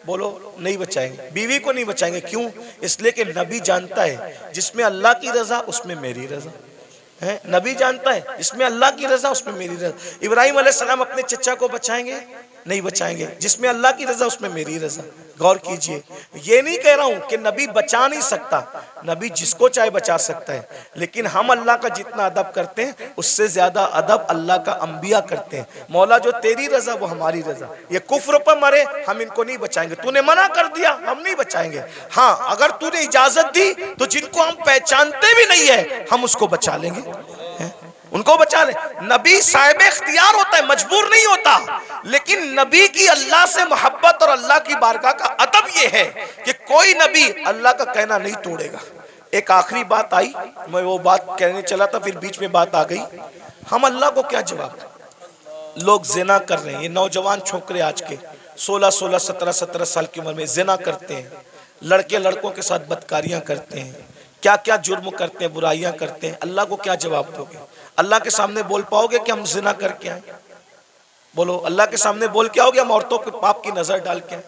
बोलो नहीं बचाएंगे, बीवी को नहीं बचाएंगे। क्यों? इसलिए कि नबी जानता है जिसमें अल्लाह की रजा उसमें मेरी रजा है। नबी जानता है जिसमें अल्लाह की रजा उसमें मेरी रजा। इब्राहिम अलैहिस्सलाम अपने चचा को बचाएंगे? नहीं बचाएंगे। जिसमें अल्लाह की रजा उसमें मेरी रजा। गौर कीजिए, ये नहीं कह रहा हूं कि नबी बचा नहीं सकता, नबी जिसको चाहे बचा सकता है, लेकिन हम अल्लाह का जितना अदब करते हैं उससे ज्यादा अदब अल्लाह का अंबिया करते हैं। मौला जो तेरी रजा वो हमारी रजा। ये कुफ्र पर मरे हम इनको नहीं बचाएंगे, तूने मना कर दिया हम नहीं बचाएंगे। हाँ, अगर तूने इजाजत दी तो जिनको हम पहचानते भी नहीं है हम उसको बचा लेंगे। उनको बचा ले। नबी साहिब इख्तियार होता है, मजबूर नहीं होता, लेकिन नबी की अल्लाह से मोहब्बत और अल्लाह की बारगाह का अदब यह है कि कोई नबी अल्लाह का कहना नहीं तोड़ेगा। एक आखिरी बात आई, मैं वो बात कहने चला था, फिर बीच में बात आ गई। हम अल्लाह को क्या जवाब दें? लोग जिना कर रहे हैं, ये नौजवान छोकरे आज के 16-16, 17-17 साल की उम्र में जिना करते हैं, लड़के लड़कों के साथ बदकारियां करते हैं, क्या क्या जुर्म करते हैं, बुराइयां करते हैं। अल्लाह को क्या जवाब दोगे? अल्लाह के सामने बोल पाओगे कि हम जिना करके आए? बोलो, अल्लाह के सामने बोल के आओगे हम औरतों के पाप की नजर डाल के आए?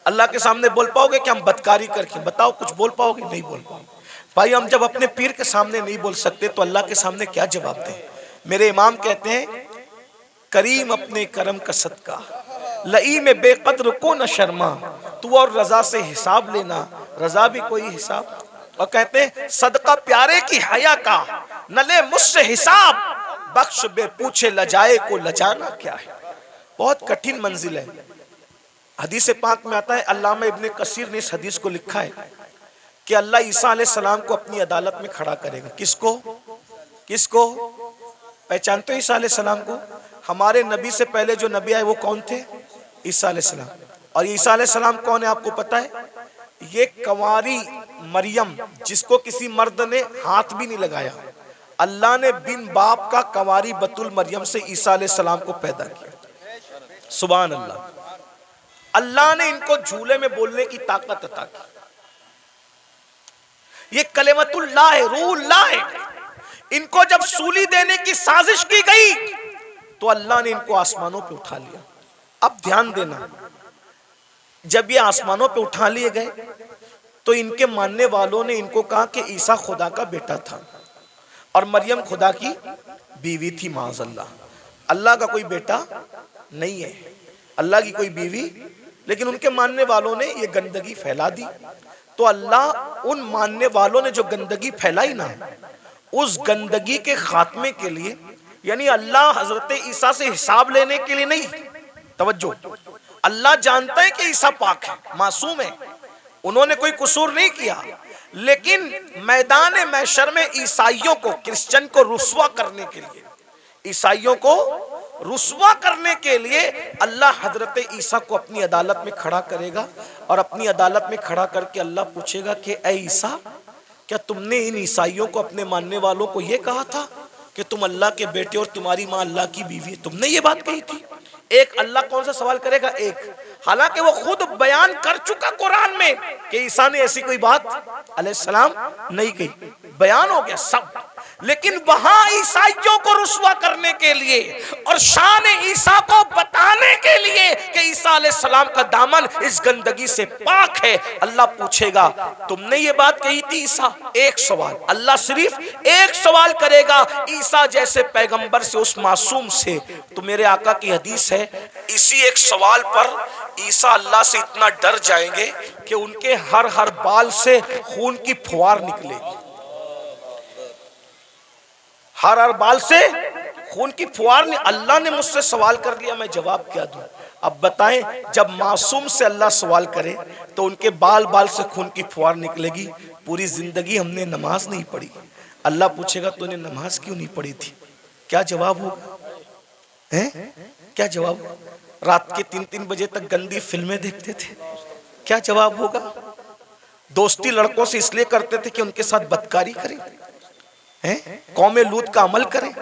अल्लाह के सामने बोल पाओगे कि हम बदकारी करके? बताओ, कुछ बोल पाओगे? नहीं बोल पाओगे। भाई, हम जब अपने पीर के सामने नहीं बोल सकते तो अल्लाह के सामने क्या जवाब दें? मेरे इमाम कहते हैं, करीम अपने करम का सदका, लई में बेकद्र को न शर्मा, तू और रजा से हिसाब लेना, रजा भी कोई हिसाब। और कहते हैं, सदका प्यारे की हया का, न ले मुझसे हिसाब, बख्श बे पूछे लजाए को लजाना क्या है। बहुत कठिन मंजिल है। हदीस पाक में आता है, अल्लामा इब्ने कसीर ने इस हदीस को लिखा है कि अल्लाह ईसा अलैहिस्सलाम को अपनी अदालत में खड़ा करेगा। किसको? किसको? पहचानते हो ईसा अलैहिस्सलाम को? हमारे नबी से पहले जो नबी आए वो कौन थे? ईसा अलैहिस्सलाम। और ईसा अलैहिस्सलाम कौन है आपको पता है? ये कंवारी मरियम, जिसको किसी मर्द ने हाथ भी नहीं लगाया, अल्लाह ने बिन बाप का कंवारी बतुल मरियम से ईसा अलैहिस्सलाम को पैदा किया। सुभान अल्लाह। अल्लाह ने इनको झूले में बोलने की ताकत अता की। ये कलेमतुल्लाह है, रूहुल्लाह है। इनको जब सूली देने की साजिश की गई तो अल्लाह ने इनको आसमानों पे उठा लिया। अब ध्यान देना, जब ये आसमानों पे उठा लिए गए तो इनके मानने वालों ने इनको कहा कि ईसा खुदा का बेटा था और मरियम खुदा की बीवी थी। माज़अल्लाह, अल्लाह का कोई बेटा नहीं है, अल्लाह की कोई बीवी। लेकिन उनके मानने वालों ने ये गंदगी फैला दी। तो अल्लाह उन मानने वालों ने जो गंदगी फैलाई ना, उस गंदगी के खात्मे के लिए, यानी अल्लाह हजरत ईसा से हिसाब लेने के लिए नहीं, तवज्जो, अल्लाह जानता है कि ईसा पाक है, मासूम है, उन्होंने कोई कसूर नहीं किया, लेकिन मैदान महशर में ईसाइयों को, क्रिश्चियन को रुस्वा करने के लिए, ईसाइयों को रुस्वा करने के लिए अल्लाह हजरत ईसा को अपनी अदालत में खड़ा करेगा। और अपनी अदालत में खड़ा करके अल्लाह पूछेगा कि ऐ ईसा, क्या तुमने इन ईसाइयों को, अपने मानने वालों को यह कहा था कि तुम अल्लाह के बेटे और तुम्हारी मां अल्लाह की बीवी है? तुमने ये बात कही थी? एक अल्लाह कौन सा सवाल करेगा? एक। हालांकि वो खुद बयान कर चुका कुरान में कि ईसा ने ऐसी कोई बात अलैहिस्सलाम नहीं कही, बयान हो गया सब। लेकिन वहां ईसाइयों को रुस्वा करने के लिए और शान ईसा को बताने के लिए कि ईसा अलैहिस्सलाम का दामन इस गंदगी से पाक है, अल्लाह पूछेगा तुमने ये बात कही थी ईसा? एक सवाल, अल्लाह सिर्फ एक सवाल करेगा ईसा जैसे पैगंबर से, उस मासूम से। तो मेरे आका की हदीस है, इसी एक सवाल पर ईसा अल्लाह से इतना डर जाएंगे कि उनके हर हर बाल से खून की फुहार निकलेगी, हर हर बाल से खून की फुहार। अल्लाह ने मुझसे सवाल कर लिया, मैं जवाब क्या दूं? अब बताएं, जब मासूम से अल्लाह सवाल करे तो उनके बाल बाल से खून की फुहार निकलेगी। पूरी जिंदगी हमने नमाज नहीं पढ़ी, अल्लाह पूछेगा तूने नमाज क्यों नहीं पढ़ी थी? क्या जवाब होगा? हैं? क्या जवाब? रात के 3-3 बजे तक गंदी फिल्में देखते थे, क्या जवाब होगा? दोस्ती लड़कों से इसलिए करते थे कि उनके साथ बदकारी करें, हैं? कौमे लूत का अमल करें।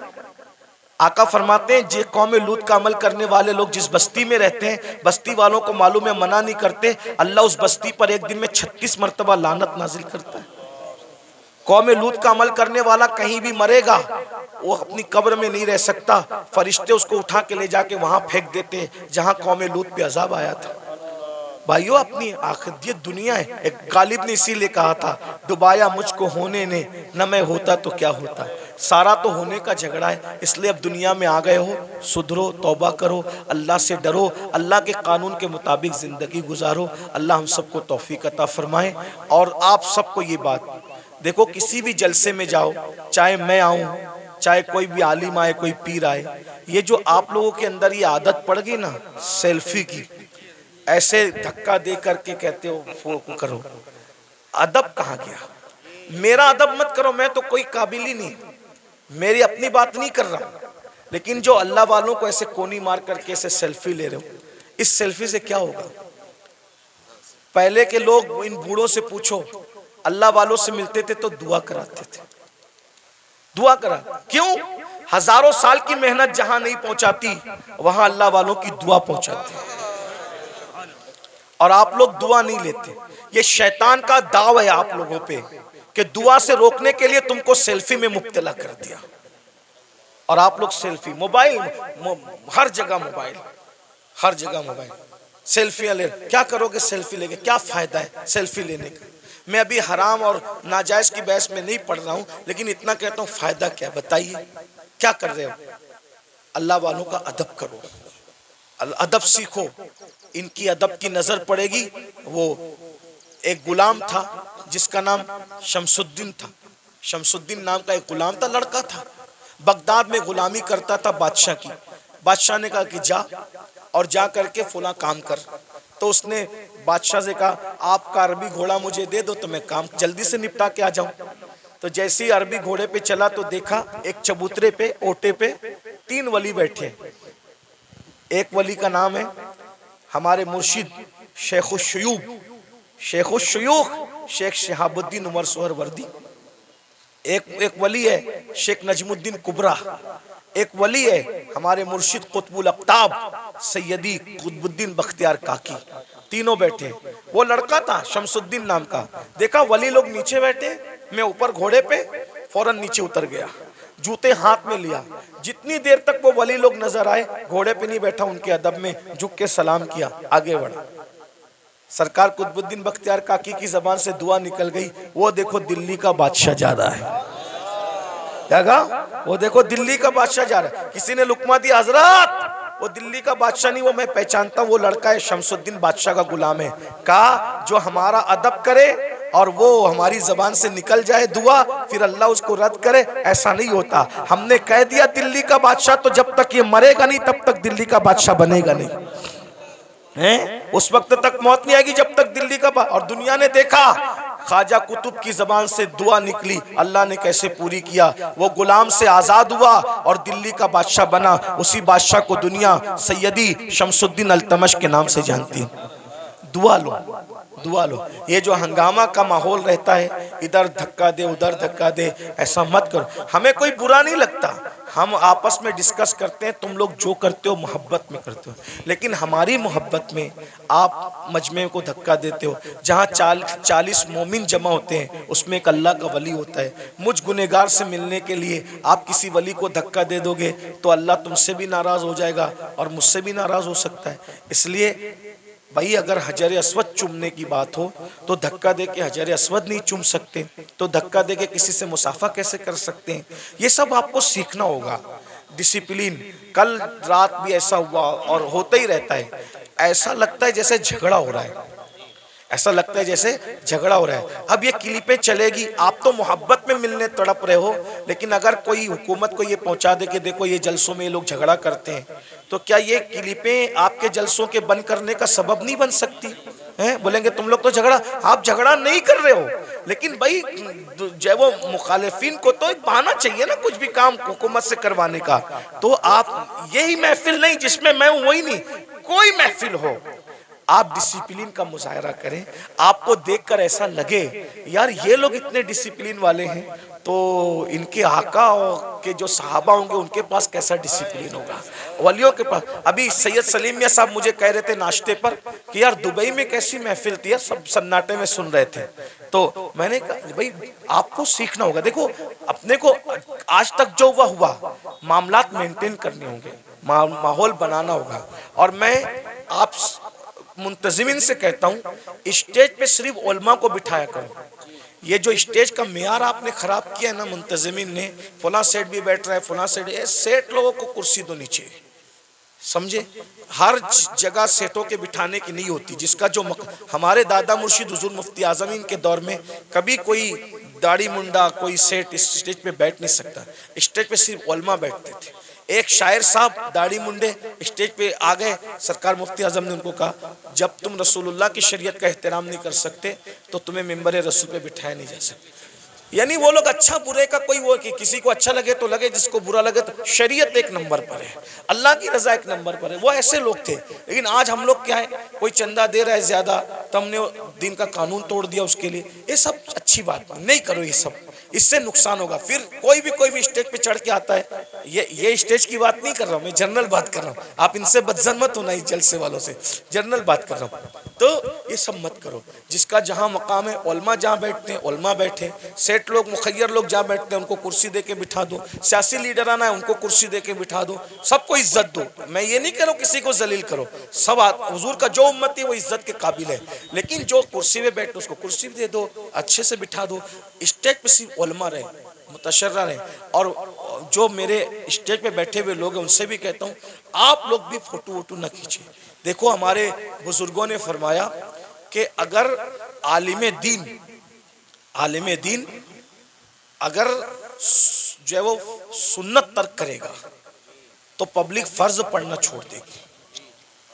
आका फरमाते हैं, जे कौमे लूत का अमल करने वाले लोग जिस बस्ती में रहते हैं, बस्ती वालों को मालूम है, मना नहीं करते, अल्लाह उस बस्ती पर एक दिन में 36 मरतबा लानत नाजिल करता है। कौमे लूत का अमल करने वाला कहीं भी मरेगा, वो अपनी कब्र में नहीं रह सकता, फरिश्ते उसको उठा के ले जाके वहां फेंक देते जहां कौमे लूत पे अजाब आया था। भाइयों, अपनी आखिर ये दुनिया है। एक गालिब ने इसीलिए कहा था, डुबाया मुझको होने ने, न मैं होता तो क्या होता। सारा तो होने का झगड़ा है, इसलिए अब दुनिया में आ गए हो, सुधरो, तौबा करो, अल्लाह से डरो, अल्लाह के कानून के मुताबिक जिंदगी गुजारो। अल्लाह हम सबको तौफीक अता फरमाए। और आप सबको ये बात देखो, किसी भी जलसे में जाओ, चाहे मैं आऊं, चाहे कोई भी आलिम आए, कोई पीर आए, ये जो आप लोगों के अंदर ये आदत पड़ गई ना सेल्फी की, ऐसे धक्का दे करके कहते हो फोन करो, अदब कहाँ गया? मेरा अदब मत करो, मैं तो कोई काबिल ही नहीं। मेरी अपनी बात नहीं कर रहा, लेकिन जो अल्लाह वालों को ऐसे कोनी मार करके ऐसे सेल्फी ले रहे हो, इस सेल्फी से क्या होगा? पहले के लोग, इन बूढ़ों से पूछो, अल्लाह वालों से मिलते थे तो दुआ कराते थे। दुआ करा क्यों? हजारों साल की मेहनत जहां नहीं पहुंचाती, वहां अल्लाह वालों की दुआ पहुंचाती। और आप लोग दुआ नहीं लेते। ये शैतान का दाव है आप लोगों पे कि दुआ से रोकने के लिए तुमको सेल्फी में मुब्तला कर दिया। और आप लोग सेल्फी, मोबाइल, हर जगह मोबाइल, हर जगह मोबाइल, सेल्फियां ले। क्या करोगे सेल्फी लेके? क्या फायदा है सेल्फी लेने का? मैं अभी हराम और नाजायज की बहस में नहीं पढ़ रहा हूं, लेकिन इतना कहता हूं, फायदा क्या? बताइए क्या कर रहे हो? अल्लाह वालों का अदब करो, अदब सीखो। इनकी अदब की नजर पड़ेगी। वो एक गुलाम था जिसका नाम शमसुद्दीन था। शमसुद्दीन नाम का एक गुलाम था, लड़का था, बगदाद में गुलामी करता था बादशाह की। बादशाह ने कहा कि जा और जा करके फुला काम कर। तो उसने बादशाह से कहा, आपका अरबी घोड़ा मुझे दे दो तो मैं काम जल्दी से निपटा के आ जाऊं। तो जैसे ही अरबी घोड़े पे चला तो देखा एक चबूतरे पे, ओटे पे 3 वली बैठे। एक वली का नाम है हमारे मुर्शिद शेखुशयूख, शेख शहाबुद्दीन उमर सोहरवर्दी। एक वली है शेख नजमुद्दीन कुबरा। एक वली है हमारे मुर्शिद कुतुबुल अक्ताब सैयदी कुतुबुद्दीन बख्तियार काकी। तीनों बैठे। वो लड़का था शमसुद्दीन नाम का। देखा वली लोग नीचे बैठे, मैं ऊपर घोड़े पे, फौरन नीचे उतर गया, जूते हाथ में लिया। जितनी देर तक वो वली लोग नजर आए, घोड़े पे नहीं बैठा, उनके अदब में झुक के सलाम किया, आगे बढ़ा। सरकार कुतुबुद्दीन बख्तियार काकी की जबान से दुआ निकल गई, वो देखो दिल्ली का बादशाह जा रहा है। क्या कहा? वो देखो दिल्ली का बादशाह जा रहा है। किसी ने लुकमा दिया, हजरत वो दिल्ली का बादशाह नहीं, वो मैं पहचानता हूं, वो लड़का है शमसुद्दीन बादशाह का गुलाम है। कहा जो हमारा अदब करे और वो हमारी जबान से निकल जाए दुआ, फिर अल्लाह उसको रद्द करे, ऐसा नहीं होता। हमने कह दिया दिल्ली का बादशाह, तो जब तक ये मरेगा नहीं तब तक दिल्ली का बादशाह बनेगा नहीं है। उस वक्त तक मौत नहीं आएगी जब तक दिल्ली का। और दुनिया ने देखा ख्वाजा कुतुब की जबान से दुआ निकली, अल्लाह ने कैसे पूरी किया। वो गुलाम से आजाद हुआ और दिल्ली का बादशाह बना। उसी बादशाह को दुनिया सैयदी शमसुद्दीन अल्तमश के नाम से जानती है। दुआ लो, दुआ लो। ये जो हंगामा का माहौल रहता है, इधर धक्का दे उधर धक्का दे, ऐसा मत करो। हमें कोई बुरा नहीं लगता, हम आपस में डिस्कस करते हैं, तुम लोग जो करते हो मोहब्बत में करते हो। लेकिन हमारी मोहब्बत में आप मजमे को धक्का देते हो। जहाँ 40 मोमिन जमा होते हैं, उसमें एक अल्लाह का वली होता है। मुझ गुनेगार से मिलने के लिए आप किसी वली को धक्का दे दोगे तो अल्लाह तुमसे भी नाराज हो जाएगा और मुझसे भी नाराज हो सकता है। इसलिए भाई अगर हजर अस्वद चूमने की बात हो तो धक्का दे के हजर अस्वद नहीं चूम सकते, तो धक्का दे के किसी से मुसाफा कैसे कर सकते हैं? ये सब आपको सीखना होगा। डिसिप्लिन। कल रात भी ऐसा हुआ और होता ही रहता है। ऐसा लगता है जैसे झगड़ा हो रहा है, ऐसा लगता है जैसे झगड़ा हो रहा है। अब ये क्लिपें चलेगी, आप तो मोहब्बत में मिलने तड़प रहे हो, लेकिन अगर कोई हुकूमत को ये पहुंचा दे कि देखो ये जलसों में ये लोग झगड़ा करते हैं, तो क्या ये क्लिपें आपके जलसों के बंद करने का सबब नहीं बन सकती हैं? बोलेंगे तुम लोग तो झगड़ा, आप झगड़ा नहीं कर रहे हो, लेकिन भाई जो वो मुखालिफिन को तो एक बहाना चाहिए ना कुछ भी काम हुकूमत से करवाने का। तो आप यही महफिल नहीं जिसमें मैं हूं, वही नहीं, कोई महफिल हो, आप डिसिप्लिन का मुजाहरा करें। आपको देखकर ऐसा लगे यार ये लोग इतने डिसिप्लिन वाले हैं, तो इनके आका के जो सहाबा होंगे उनके पास कैसा डिसिप्लिन होगा, वलियों के पास। अभी सैयद सलीम मियां साहब मुझे कह रहे थे नाश्ते पर कि यार दुबई में कैसी महफिल थी, सब सन्नाटे में सुन रहे थे। तो मैंने कहा भाई आपको सीखना होगा। देखो अपने को आज तक जो हुआ मामलात मेंटेन करने होंगे, माहौल बनाना होगा। और मैं आप मुंतजिमिन से कहता हूँ स्टेज पे सिर्फ उलमा को बिठाया करो। ये जो स्टेज का मेयार आपने खराब किया है ना मुंतजिमिन ने, फला सेठ भी बैठ रहा है, फला सेठ, सेठ लोगों को कुर्सी दो नीचे, समझे? हर जगह सेठों के बिठाने की नहीं होती। जिसका जो हमारे दादा मुर्शिद हुजूर मुफ्ती आजमीन के दौर में कभी कोई दाढ़ी मुंडा कोई सेठ स्टेज पे बैठ नहीं सकता। स्टेज पे सिर्फ उलमा बैठते थे। एक शायर साहब दाढ़ी मुंडे स्टेज पे आ गए, सरकार मुफ्ती आजम ने उनको कहा जब तुम रसूलुल्लाह की शरीयत का एहतराम नहीं कर सकते तो तुम्हें मिंबर रसूल पे बिठाया नहीं जा सकता। यानी वो लोग अच्छा बुरे का कोई वो कि किसी को अच्छा लगे तो लगे, जिसको बुरा लगे तो शरीयत एक नंबर पर है, अल्लाह की रजा एक नंबर पर है, वो ऐसे लोग थे। लेकिन आज हम लोग क्या है, कोई चंदा दे रहा है ज्यादा तो हमने दिन का कानून तोड़ दिया उसके लिए। ये सब अच्छी बात नहीं करो, ये सब इससे नुकसान होगा। फिर कोई भी स्टेज पे चढ़ के आता है, ये स्टेज की बात नहीं कर रहा हूँ मैं, जनरल बात कर रहा हूँ, आप इनसे बदजन मत होना, इस जलसे वालों से जनरल बात कर रहा हूँ। तो ये सब मत करो, जिसका जहाँ मकाम है, उलमा जहाँ बैठते हैं उलमा बैठे, सेठ लोग मुखैर लोग जहाँ बैठते हैं उनको कुर्सी दे के बिठा दो, सियासी लीडर आना है उनको कुर्सी दे के बिठा दो, सबको इज्जत दो। मैं ये नहीं कह रहा हूँ किसी को जलील करो, सब हुजूर का जो उम्मत है वो इज्जत के काबिल है, लेकिन जो कुर्सी में बैठे उसको कुर्सी दे दो, अच्छे से बिठा दो। स्टेज पे सिर्फ उलमा रहे, मुतशर्रा रहे। और जो मेरे स्टेज पे बैठे हुए लोग हैं उनसे भी कहता हूँ, आप लोग भी फोटो वोटो न खींचिए। देखो हमारे बुजुर्गों ने फरमाया कि अगर आलिम दीन अगर जो है वो सुन्नत तर्क करेगा तो पब्लिक फर्ज पढ़ना छोड़ देगी,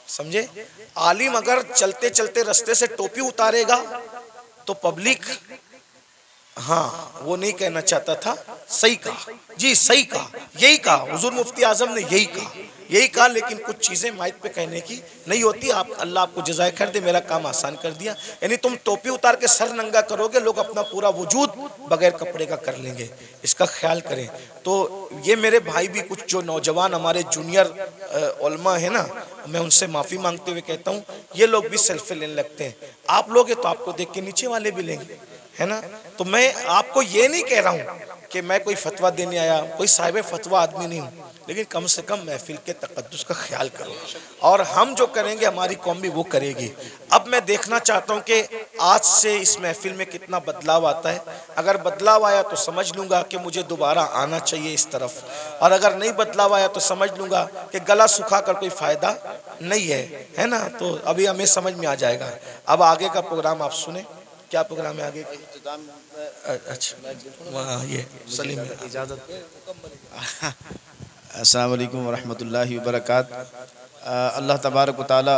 समझे। आलिम अगर चलते चलते रास्ते से टोपी उतारेगा तो पब्लिक, हाँ वो नहीं कहना चाहता था, सही कहा जी, सही कहा, यही कहा हुजूर मुफ्ती आजम ने, यही कहा। लेकिन कुछ चीजें माइक पे कहने की नहीं होती। आप अल्लाह आपको जज़ाए खैर दे, मेरा काम आसान कर दिया। यानी तुम टोपी उतार के सर नंगा करोगे, लोग अपना पूरा वजूद बगैर कपड़े का कर लेंगे, इसका ख्याल करें। तो ये मेरे भाई भी कुछ जो नौजवान हमारे जूनियर उलमा है ना, मैं उनसे माफी मांगते हुए कहता हूँ, ये लोग भी सेल्फी लेने लगते हैं। आप लोग तो आपको देख के नीचे वाले भी लेंगे, है ना। तो मैं आपको ये नहीं कह रहा हूँ कि मैं कोई फतवा देने आया, कोई साहिब फतवा आदमी नहीं हूँ, लेकिन कम से कम महफिल के तकद्दुस का ख्याल करो। और हम जो करेंगे हमारी कौम भी वो करेगी। अब मैं देखना चाहता हूँ कि आज से इस महफिल में कितना बदलाव आता है। अगर बदलाव आया तो समझ लूँगा कि मुझे दोबारा आना चाहिए इस तरफ, और अगर नहीं बदलाव आया तो समझ लूँगा कि गला सुखा कर कोई फ़ायदा नहीं है ना। तो अभी हमें समझ में आ जाएगा। अब आगे का प्रोग्राम आप सुने, क्या प्रोग्राम है आगे? अच्छा ये सलीम इजाज़त। अस्सलाम वालेकुम वरहमतुल्लाहि वबरकातुहू। अल्लाह तबारक व तआला